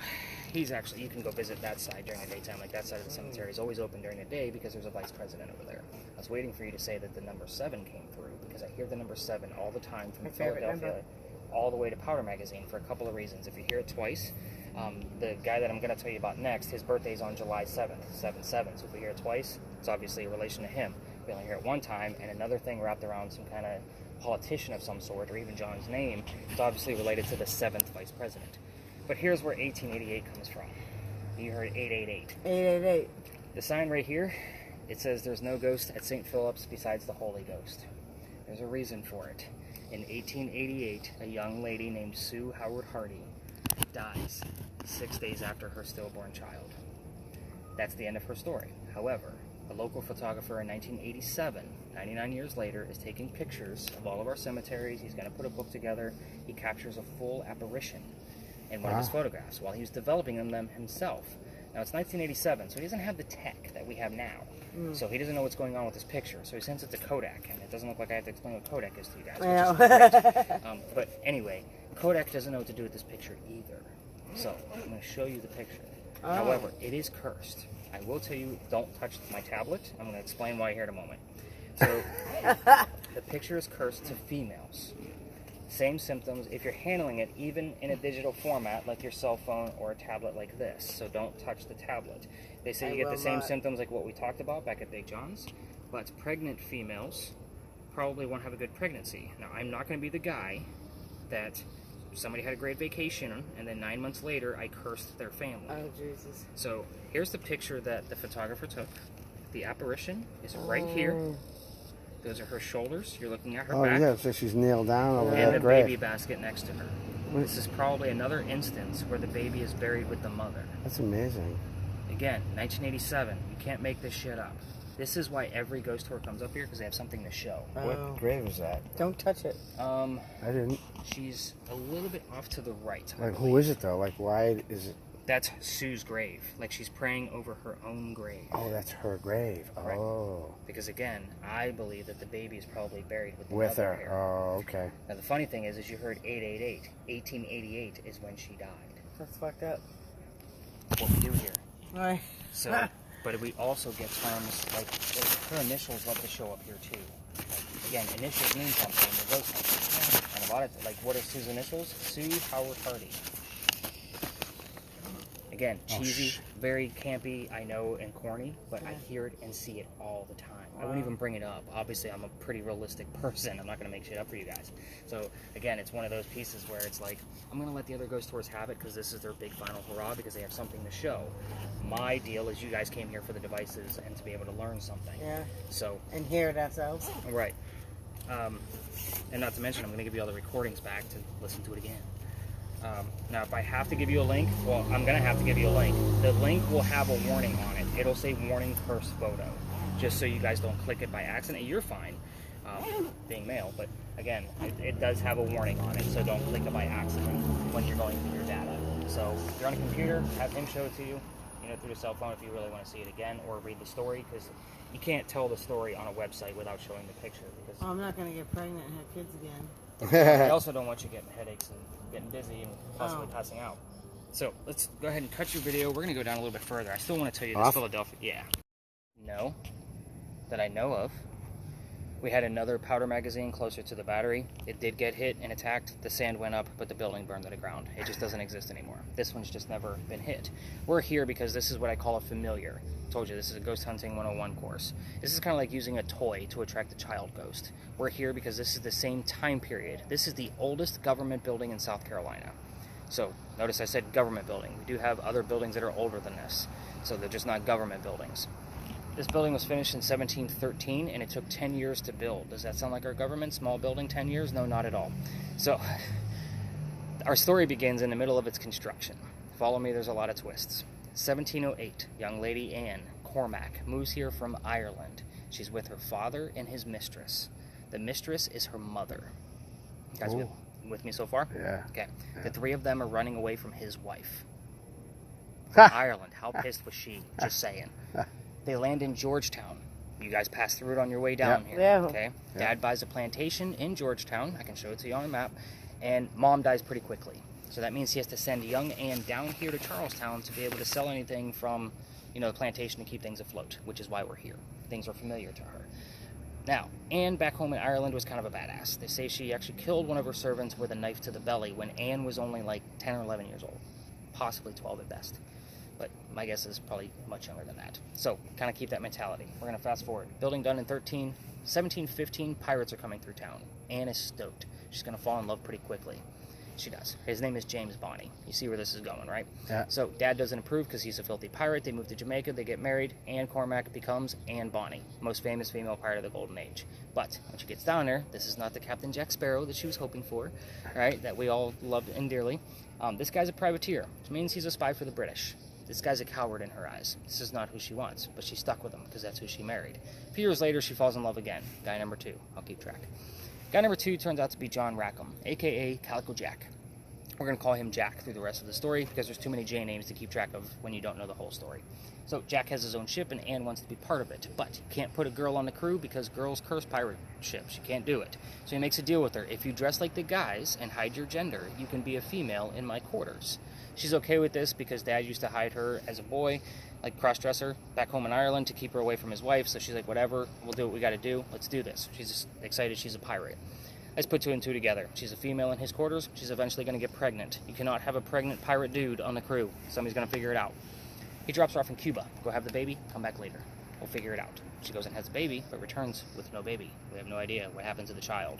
Speaker 1: he's actually, you can go visit that side during the daytime. Like that side of the cemetery is always open during the day because there's a vice president over there. I was waiting for you to say that the number 7 came through because I hear the number 7 all the time from Philadelphia all the way to Powder Magazine for a couple of reasons. If you hear it twice, the guy that I'm going to tell you about next, his birthday's on July 7th, 7-7. So if we hear it twice, it's obviously a relation to him. If we only hear it one time and another thing wrapped around some kind of politician of some sort or even John's name, it's obviously related to the 7th vice president. But here's where 1888 comes from. You heard 888.
Speaker 2: 888.
Speaker 1: The sign right here, it says there's no ghost at St. Philip's besides the Holy Ghost. There's a reason for it. In 1888, a young lady named Sue Howard Hardy dies 6 days after her stillborn child. That's the end of her story. However, a local photographer in 1987, 99 years later, is taking pictures of all of our cemeteries. He's going to put a book together. He captures a full apparition in one of his photographs while he was developing them himself. Now, it's 1987, so he doesn't have the tech that we have now. So he doesn't know what's going on with this picture. So he sends it to Kodak, and it doesn't look like I have to explain what Kodak is to you guys, which is great. But anyway, Kodak doesn't know what to do with this picture either. So I'm going to show you the picture. However, it is cursed. I will tell you, don't touch my tablet. I'm going to explain why here in a moment. So the picture is cursed to females. Same symptoms if you're handling it even in a digital format like your cell phone or a tablet like this. So don't touch the tablet. They say you get the same symptoms like what we talked about back at Big John's, but pregnant females probably won't have a good pregnancy. Now, I'm not going to be the guy that somebody had a great vacation and then 9 months later I cursed their family.
Speaker 2: Oh, Jesus.
Speaker 1: So here's the picture that the photographer took. The apparition is right here. Those are her shoulders. You're looking at her back.
Speaker 3: Oh, yeah, so she's nailed down over
Speaker 1: and
Speaker 3: that
Speaker 1: the
Speaker 3: grave.
Speaker 1: baby basket next to her. This is probably another instance where the baby is buried with the mother.
Speaker 3: That's amazing.
Speaker 1: Again, 1987. You can't make this shit up. This is why every ghost tour comes up here, because they have something to show.
Speaker 3: What grave is that?
Speaker 2: Don't touch it.
Speaker 3: I didn't.
Speaker 1: She's a little bit off to the right.
Speaker 3: Like, who is it, though? Like, why is it?
Speaker 1: That's Sue's grave. Like, she's praying over her own grave.
Speaker 3: Oh, that's her grave.
Speaker 1: Right.
Speaker 3: Oh.
Speaker 1: Because, again, I believe that the baby is probably buried with the
Speaker 3: With
Speaker 1: mother
Speaker 3: her.
Speaker 1: here.
Speaker 3: Oh, okay.
Speaker 1: Now, the funny thing is you heard 888. 1888 is when she died.
Speaker 2: That's fucked up.
Speaker 1: What we do here.
Speaker 2: Right.
Speaker 1: So, but we also get terms like her initials love to show up here too. Like, again, initials mean something in the ghost hunting. And a lot of, like, what are Sue's initials? Sue Howard Hardy. Again, cheesy, very campy, I know, and corny, but I hear it and see it all the time. I wouldn't even bring it up. Obviously, I'm a pretty realistic person. I'm not going to make shit up for you guys. So, again, it's one of those pieces where it's like, I'm going to let the other ghost tours have it because this is their big final hurrah because they have something to show. My deal is you guys came here for the devices and to be able to learn something.
Speaker 2: Yeah.
Speaker 1: So,
Speaker 2: And hear it ourselves.
Speaker 1: right. And not to mention, I'm going to give you all the recordings back to listen to it again. Now, if I have to give you a link, well, I'm going to have to give you a link. The link will have a warning on it. It'll say warning curse photo, just so you guys don't click it by accident. You're fine, being male, but again, it does have a warning on it, so don't click it by accident when you're going through your data. So if you're on a computer, have him show it to you, through the cell phone if you really want to see it again, or read the story, because you can't tell the story on a website without showing the picture. Because
Speaker 2: Well, I'm not going to get pregnant and have kids again.
Speaker 1: I also don't want you getting headaches and getting dizzy and possibly passing out. So let's go ahead and cut your video. We're going to go down a little bit further. I still want to tell you this Philadelphia. Yeah. No. That I know of. We had another powder magazine closer to the battery. It did get hit and attacked. The sand went up, but the building burned to the ground. It just doesn't exist anymore. This one's just never been hit. We're here because this is what I call a familiar. I told you, this is a ghost hunting 101 course. This is kind of like using a toy to attract a child ghost. We're here because this is the same time period. This is the oldest government building in South Carolina. So, notice I said government building. We do have other buildings that are older than this. So they're just not government buildings. This building was finished in 1713, and it took 10 years to build. Does that sound like our government? Small building, 10 years? No, not at all. So our story begins in the middle of its construction. Follow me, there's a lot of twists. 1708, young lady Anne Cormac moves here from Ireland. She's with her father and his mistress. The mistress is her mother. You guys with me so far?
Speaker 3: Yeah.
Speaker 1: Okay.
Speaker 3: Yeah.
Speaker 1: The three of them are running away from his wife. From Ireland. How pissed was she? Just saying. They land in Georgetown. You guys pass through it on your way down here.
Speaker 2: Yeah.
Speaker 1: Okay. Dad buys a plantation in Georgetown. I can show it to you on a map. And Mom dies pretty quickly. So that means he has to send young Anne down here to Charlestown to be able to sell anything from, the plantation to keep things afloat, which is why we're here. Things are familiar to her. Now, Anne back home in Ireland was kind of a badass. They say she actually killed one of her servants with a knife to the belly when Anne was only like 10 or 11 years old. Possibly 12 at best. But my guess is probably much younger than that. So, kind of keep that mentality. We're going to fast forward. Building done in 1715, pirates are coming through town. Anne is stoked. She's going to fall in love pretty quickly. She does. His name is James Bonney. You see where this is going, right?
Speaker 3: Yeah.
Speaker 1: So Dad doesn't approve because he's a filthy pirate. They move to Jamaica. They get married. Anne Cormac becomes Anne Bonny, most famous female pirate of the Golden Age. But when she gets down there, this is not the Captain Jack Sparrow that she was hoping for, right? That we all loved and dearly. This guy's a privateer, which means he's a spy for the British. This guy's a coward in her eyes. This is not who she wants, but she's stuck with him because that's who she married. A few years later, she falls in love again. Guy number 2. I'll keep track. Guy number 2 turns out to be John Rackham, a.k.a. Calico Jack. We're going to call him Jack through the rest of the story because there's too many J names to keep track of when you don't know the whole story. So Jack has his own ship and Anne wants to be part of it, but you can't put a girl on the crew because girls curse pirate ships. You can't do it. So he makes a deal with her. If you dress like the guys and hide your gender, you can be a female in my quarters. She's okay with this because Dad used to hide her as a boy, like cross-dresser, back home in Ireland to keep her away from his wife. So she's like, whatever, we'll do what we got to do. Let's do this. She's just excited she's a pirate. Let's put 2 and 2 together. She's a female in his quarters. She's eventually going to get pregnant. You cannot have a pregnant pirate dude on the crew. Somebody's going to figure it out. He drops her off in Cuba. Go have the baby. Come back later. We'll figure it out. She goes and has a baby, but returns with no baby. We have no idea what happened to the child.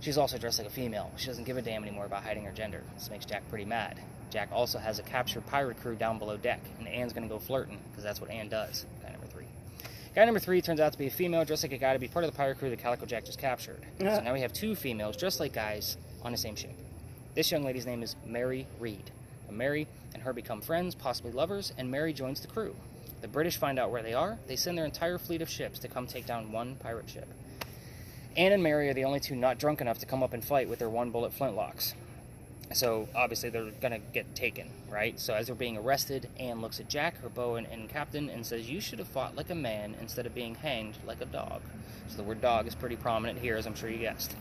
Speaker 1: She's also dressed like a female. She doesn't give a damn anymore about hiding her gender. This makes Jack pretty mad. Jack also has a captured pirate crew down below deck, and Anne's going to go flirting, because that's what Anne does. Guy number 3. Guy number 3 turns out to be a female dressed like a guy to be part of the pirate crew that Calico Jack just captured. So now we have 2 females dressed like guys on the same ship. This young lady's name is Mary Reed. Mary and her become friends, possibly lovers, and Mary joins the crew. The British find out where they are. They send their entire fleet of ships to come take down one pirate ship. Anne and Mary are the only 2 not drunk enough to come up and fight with their 1-bullet flintlocks. So obviously they're going to get taken, right? So as they're being arrested, Anne looks at Jack, her beau and captain, and says, you should have fought like a man instead of being hanged like a dog. So the word dog is pretty prominent here, as I'm sure you guessed.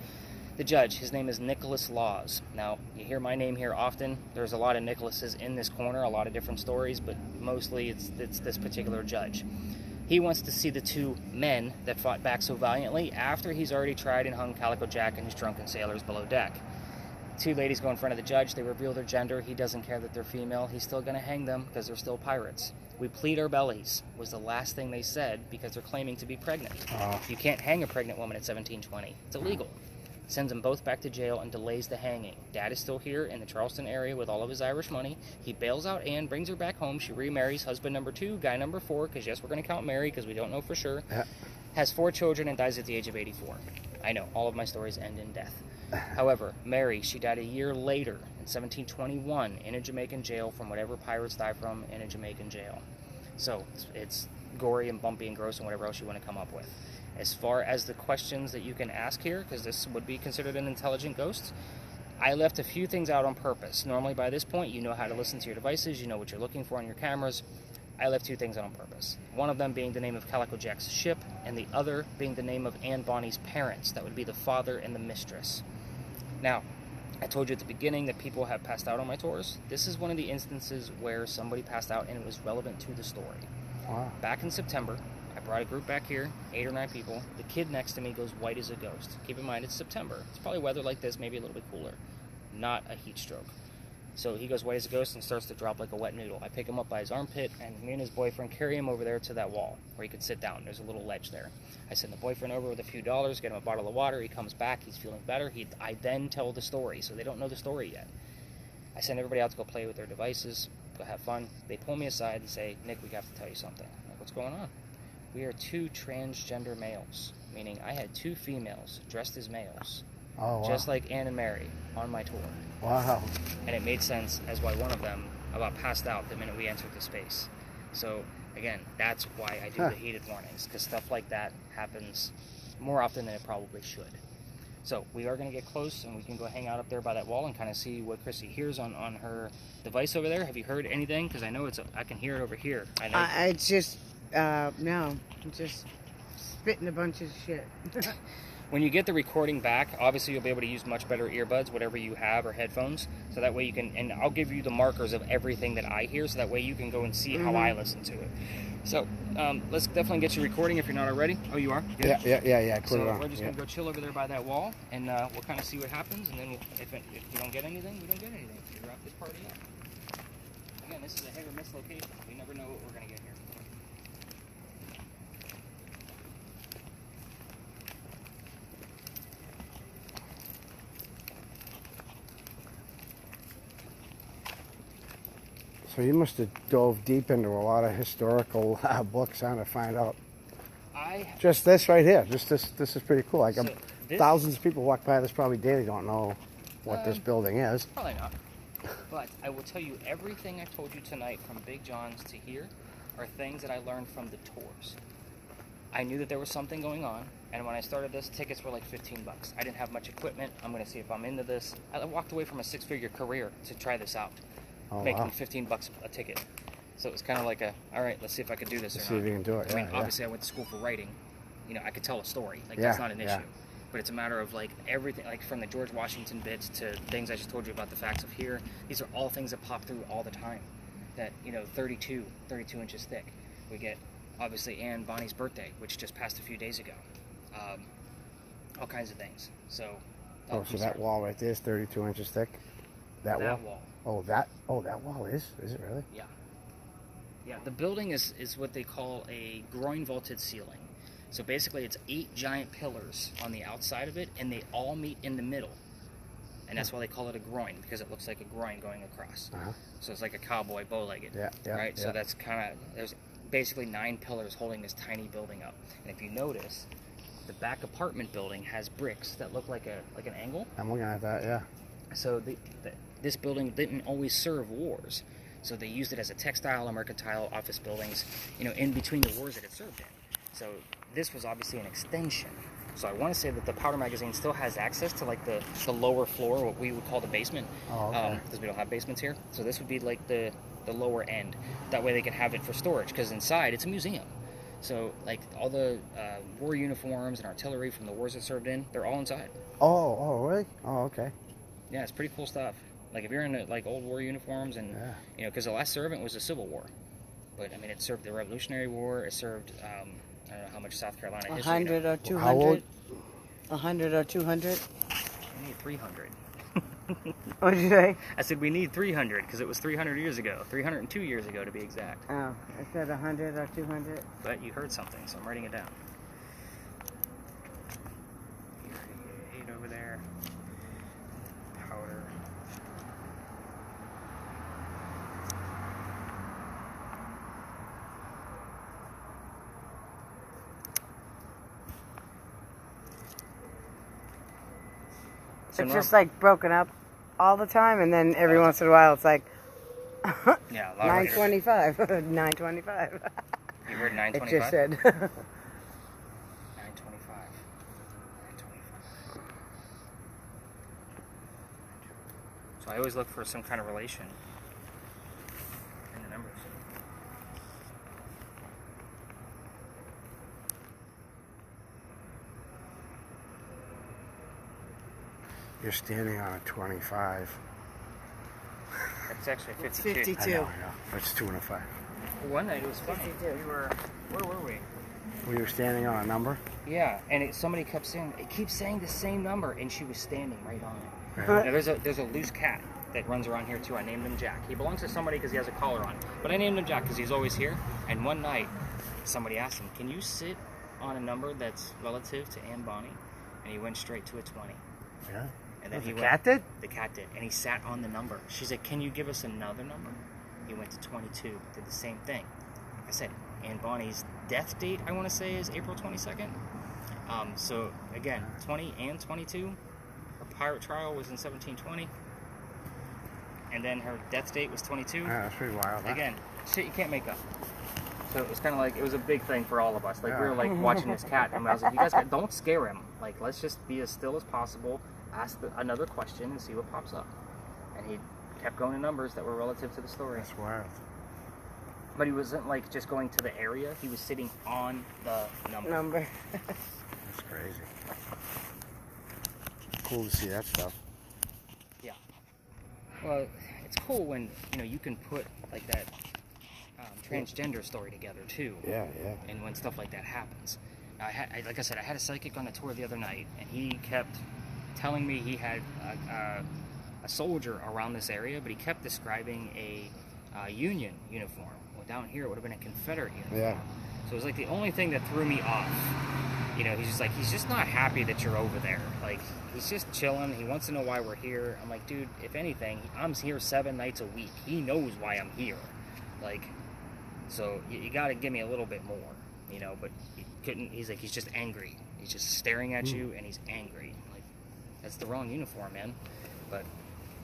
Speaker 1: The judge, his name is Nicholas Laws. Now, you hear my name here often. There's a lot of Nicholases in this corner, a lot of different stories, but mostly it's this particular judge. He wants to see the 2 men that fought back so valiantly after he's already tried and hung Calico Jack and his drunken sailors below deck. 2 ladies go in front of the judge. They reveal their gender. He doesn't care that they're female. He's still going to hang them because they're still pirates. We plead our bellies was the last thing they said because they're claiming to be pregnant. You can't hang a pregnant woman at 1720. It's illegal. Sends them both back to jail and delays the hanging. Dad is still here in the Charleston area with all of his Irish money. He bails out Anne, brings her back home. She remarries husband number 2, guy number 4, because yes, we're going to count Mary because we don't know for sure. Has 4 children and dies at the age of 84. I know, all of my stories end in death. However, Mary, she died a year later in 1721 in a Jamaican jail from whatever pirates die from in a Jamaican jail. So it's gory and bumpy and gross and whatever else you want to come up with. As far as the questions that you can ask here, because this would be considered an intelligent ghost, I left a few things out on purpose. Normally by this point you know how to listen to your devices, you know what you're looking for on your cameras. I left 2 things out on purpose. One of them being the name of Calico Jack's ship, and the other being the name of Anne Bonny's parents. That would be the father and the mistress. Now, I told you at the beginning that people have passed out on my tours. This is one of the instances where somebody passed out and it was relevant to the story.
Speaker 3: Wow.
Speaker 1: Back in September, I brought a group back here, 8 or 9 people. The kid next to me goes white as a ghost. Keep in mind, it's September. It's probably weather like this, maybe a little bit cooler. Not a heat stroke. So he goes white as a ghost and starts to drop like a wet noodle. I pick him up by his armpit, and me and his boyfriend carry him over there to that wall where he could sit down. There's a little ledge there. I send the boyfriend over with a few dollars, get him a bottle of water. He comes back. He's feeling better. I then tell the story, so they don't know the story yet. I send everybody out to go play with their devices. go have fun. They pull me aside and say, Nick, we have to tell you something. I'm like, what's going on? We are 2 transgender males, meaning I had 2 females dressed as males,
Speaker 3: Oh, wow.
Speaker 1: just like Anne and Mary on my tour.
Speaker 3: Wow.
Speaker 1: And it made sense as why one of them about passed out the minute we entered the space. So again, that's why I do the heated warnings, because stuff like that happens more often than it probably should. So we are going to get close, and we can go hang out up there by that wall and kind of see what KRISSY hears on her device over there. Have you heard anything? Because I know I can hear it over here. I know.
Speaker 2: It's just, no, I'm just spitting a bunch of shit.
Speaker 1: When you get the recording back, obviously you'll be able to use much better earbuds, whatever you have, or headphones. So that way you can, and I'll give you the markers of everything that I hear, so that way you can go and see how I listen to it. So let's definitely get you recording if you're not already. Oh, you are? Good.
Speaker 3: Yeah. Put
Speaker 1: So
Speaker 3: it on.
Speaker 1: we're just going to go chill over there by that wall, and we'll kind of see what happens, and then if you don't get anything, we don't get anything. We wrap this party up. Again, this is a hit or miss location. We never know what we're going to get here.
Speaker 3: So you must have dove deep into a lot of historical books on to find out. Just this right here. Just this is pretty cool. Like
Speaker 1: So this-
Speaker 3: thousands of people walk by this probably daily, don't know what this building is.
Speaker 1: Probably not. But I will tell you, everything I told you tonight, from Big John's to here, are things that I learned from the tours. I knew that there was something going on, and when I started this, tickets were like $15. I didn't have much equipment. I'm going to see if I'm into this. I walked away from a 6-figure career to try this out, making $15 a ticket. So it was kind of like all right, let's see if I could do this or not.
Speaker 3: See if you can do it.
Speaker 1: I mean, obviously I went to school for writing. You know, I could tell a story. Like, that's not an issue. But it's a matter of, like, everything, like from the George Washington bits to things I just told you about the facts of here. These are all things that pop through all the time. That, 32 inches thick. We get, obviously, Anne Bonnie's birthday, which just passed a few days ago. All kinds of things. So,
Speaker 3: so that wall right there is 32 inches thick? That wall? That wall is it really?
Speaker 1: Yeah. Yeah, the building is what they call a groin vaulted ceiling. So basically it's 8 giant pillars on the outside of it, and they all meet in the middle. And that's why they call it a groin, because it looks like a groin going across. So it's like a cowboy bow-legged, right? So that's kind of, there's basically 9 pillars holding this tiny building up. And if you notice, the back apartment building has bricks that look like an angle.
Speaker 3: I'm looking at that, yeah.
Speaker 1: So this building didn't always serve wars. So they used it as a textile and mercantile office buildings, in between the wars that it served in. So this was obviously an extension. So I want to say that the Powder Magazine still has access to like the lower floor, what we would call the basement, because we don't have basements here. So this would be like the lower end. That way they could have it for storage, because inside it's a museum. So like all the war uniforms and artillery from the wars it served in, they're all inside.
Speaker 3: Oh, really? Oh, okay.
Speaker 1: Yeah, it's pretty cool stuff. Like if you're into like old war uniforms, and because the last servant was the Civil War, but I mean it served the Revolutionary War. It served I don't know how much South Carolina history.
Speaker 2: 100 or 200.
Speaker 3: How old?
Speaker 2: 100 or 200.
Speaker 1: We need 300.
Speaker 2: What did you say?
Speaker 1: I said we need 300 because it was 300 years ago, 302 years ago to be exact.
Speaker 2: Oh, I said 100 or 200.
Speaker 1: But you heard something, so I'm writing it down. 8 over there. Powder.
Speaker 2: It's just like broken up all the time, and then every once in a while it's like
Speaker 1: yeah, a lot
Speaker 2: 925, 925.
Speaker 1: You heard 925?
Speaker 2: It just said.
Speaker 1: 925. 925. So I always look for some kind of relation in the numbers.
Speaker 3: You're standing on a 25.
Speaker 1: It's actually 52.
Speaker 2: 52.
Speaker 3: I know. It's 2 and a 5.
Speaker 1: One night it was funny.
Speaker 2: 52.
Speaker 1: Where were we?
Speaker 3: Were you standing on a number?
Speaker 1: Yeah, and somebody kept saying, it keeps saying the same number, and she was standing right on it.
Speaker 3: Really?
Speaker 1: Now, there's a loose cat that runs around here too. I named him Jack. He belongs to somebody because he has a collar on, but I named him Jack because he's always here. And one night, somebody asked him, "Can you sit on a number that's relative to Anne Bonny?" And he went straight to a 20.
Speaker 3: Yeah.
Speaker 1: And then
Speaker 3: The cat did?
Speaker 1: The cat did, and he sat on the number. She said, "Can you give us another number?" He went to 22, did the same thing. Like I said, Anne Bonny's death date, I want to say, is April 22nd. So again, 20 and 22. Her pirate trial was in 1720. And then her death date was 22.
Speaker 3: Yeah, that's pretty wild. Huh?
Speaker 1: Again, shit you can't make up. So it was kind of like, it was a big thing for all of us. Like, we were like watching this cat, and I was like, you guys don't scare him. Like, let's just be as still as possible, ask another question, and see what pops up. And he kept going to numbers that were relative to the story.
Speaker 3: That's wild.
Speaker 1: But he wasn't like just going to the area, he was sitting on the number.
Speaker 3: That's crazy. Cool to see that stuff.
Speaker 1: Yeah. Well, it's cool when, you know, you can put like that transgender story together too.
Speaker 3: Yeah.
Speaker 1: And when stuff like that happens. Like I said, I had a psychic on a tour the other night, and he kept telling me he had a soldier around this area, but he kept describing a Union uniform. Well, down here it would have been a Confederate uniform.
Speaker 3: Yeah.
Speaker 1: So it was like the only thing that threw me off. You know, he's just not happy that you're over there. Like, he's just chilling. He wants to know why we're here. I'm like, dude, if anything, I'm here 7 nights a week. He knows why I'm here. Like, so you got to give me a little bit more, you know. But he couldn't. He's like, he's just angry. He's just staring at you, and he's angry. Like, that's the wrong uniform, man. But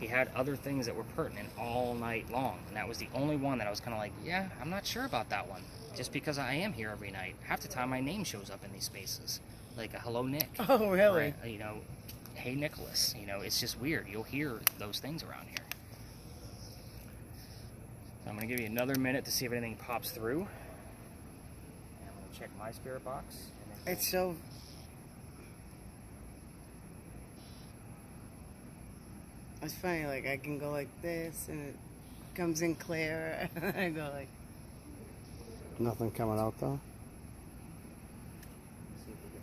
Speaker 1: he had other things that were pertinent all night long, and that was the only one that I was kind of like, yeah, I'm not sure about that one. Just because I am here every night. Half the time my name shows up in these spaces. Like a hello, Nick.
Speaker 2: Oh, really?
Speaker 1: Or, you know, hey, Nicholas. You know, it's just weird. You'll hear those things around here. So I'm going to give you another minute to see if anything pops through. And I'm going to check my spirit box. And then
Speaker 2: It's so... It's funny, like, I can go like this, and it comes in clear. I go like...
Speaker 3: Nothing coming out though.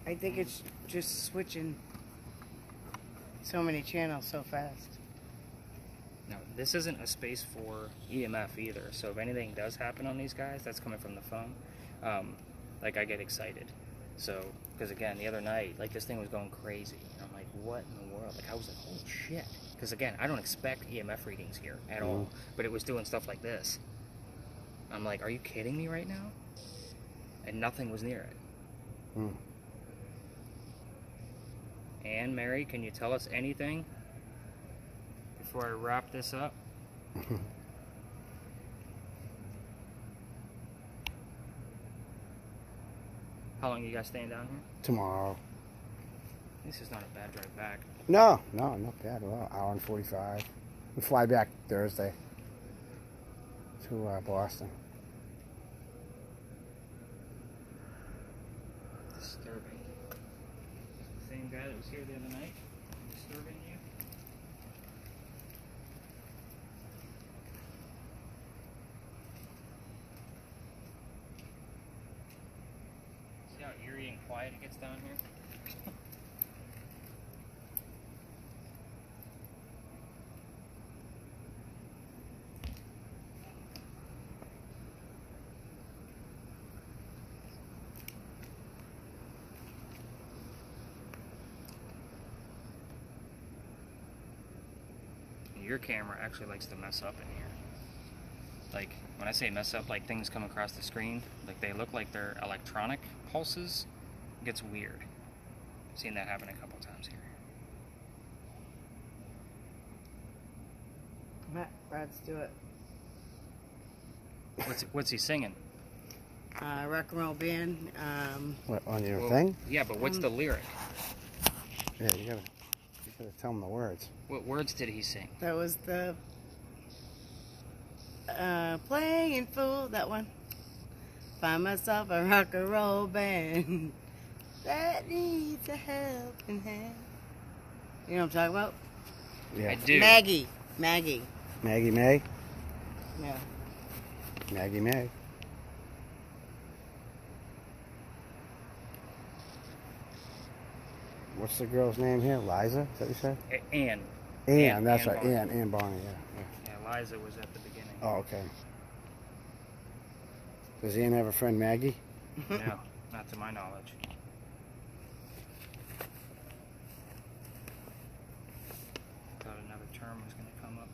Speaker 2: I think it's just switching so many channels so fast.
Speaker 1: No, this isn't a space for EMF either. So if anything does happen on these guys, that's coming from the phone. Like, I get excited. So, because again, the other night, like, this thing was going crazy. And I'm like, what in the world? Like, I was like, holy shit. Because again, I don't expect EMF readings here at all. But it was doing stuff like this. I'm like, are you kidding me right now? And nothing was near it. Anne, Mary, can you tell us anything before I wrap this up? How long are you guys staying down here?
Speaker 3: Tomorrow.
Speaker 1: This is not a bad drive back.
Speaker 3: No, not bad at all. Hour and 45. We fly back Thursday to Boston.
Speaker 1: Disturbing. The same guy that was here the other night. Disturbing you. See how eerie and quiet it gets down here? Your camera actually likes to mess up in here. Like, when I say mess up, like things come across the screen, like they look like they're electronic pulses. It gets weird. I've seen that happen a couple times here.
Speaker 2: Matt, let's do it.
Speaker 1: What's he singing?
Speaker 2: Rock and roll band.
Speaker 3: What, on your
Speaker 1: Well,
Speaker 3: thing?
Speaker 1: Yeah, but what's the lyric?
Speaker 3: Yeah, you gotta tell them the words.
Speaker 1: What words did he sing?
Speaker 2: That was the playing fool. That one. Find myself a rock and roll band that needs a helping hand. You know what I'm talking about?
Speaker 3: Yeah.
Speaker 1: I do.
Speaker 2: Maggie.
Speaker 3: Maggie May?
Speaker 2: Yeah.
Speaker 3: Maggie May. What's the girl's name here? Liza? Is that what you said?
Speaker 1: Anne.
Speaker 3: Anne, that's
Speaker 1: Anne
Speaker 3: right.
Speaker 1: Bonny.
Speaker 3: Anne Bonny, yeah.
Speaker 1: Yeah, Liza was at the beginning.
Speaker 3: Oh, okay. Does Anne have a friend Maggie?
Speaker 1: No, not to my knowledge. Thought another term was going to come up.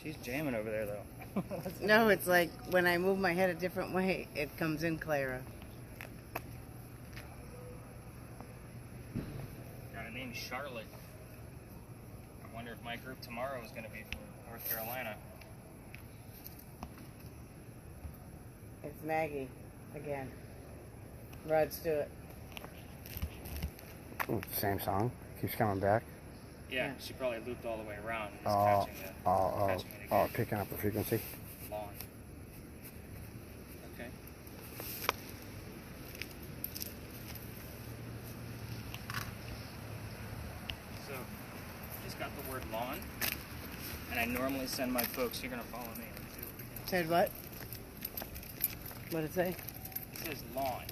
Speaker 1: She's jamming over there, though.
Speaker 2: No, it's like when I move my head a different way, it comes in clearer.
Speaker 1: Got a name Charlotte. I wonder if my group tomorrow is going to be from North Carolina.
Speaker 2: It's Maggie again. Rod Stewart.
Speaker 3: Ooh, same song. Keeps coming back.
Speaker 1: Yeah, she probably looped all the way around and is catching it again.
Speaker 3: Picking up the frequency.
Speaker 1: Lawn. Okay. So, just got the word lawn, and I normally send my folks, you're going to follow me.
Speaker 2: Said what? What'd it say?
Speaker 1: It says lawn.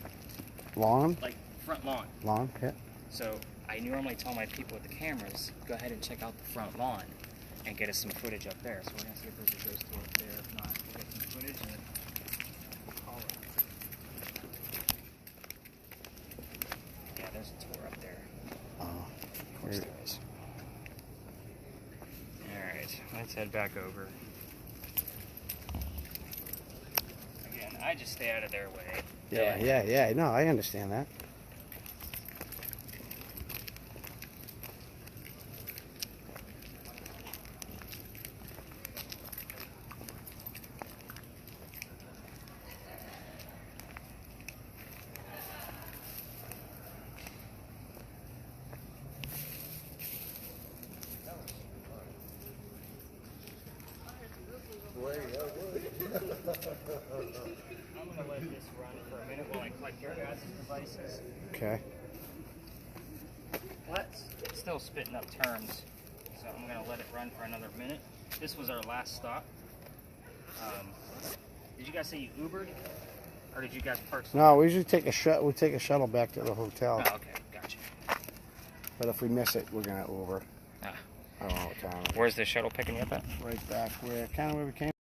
Speaker 3: Lawn?
Speaker 1: Like front lawn.
Speaker 3: Lawn, yeah.
Speaker 1: So I normally tell my people with the cameras, go ahead and check out the front lawn and get us some footage up there. So we're going to see if there's a ghost tour up there. If not, we'll get some footage and we'll call it. Yeah, there's a tour up there. Of course there is. Alright, let's head back over. Again, I just stay out of their way.
Speaker 3: Yeah. No, I understand that.
Speaker 1: I'm going to let this run for a minute while I collect your guys' devices.
Speaker 3: Okay.
Speaker 1: What? It's still spitting up terms, so I'm going to let it run for another minute. This was our last stop. Did you guys say you Ubered? Or did you guys park somewhere?
Speaker 3: No, we usually take a we take a shuttle back to the hotel.
Speaker 1: Oh, okay. Gotcha.
Speaker 3: But if we miss it, we're gonna Uber.
Speaker 1: Ah.
Speaker 3: I don't know what time.
Speaker 1: Where's the shuttle picking you up at?
Speaker 3: Right back where we came.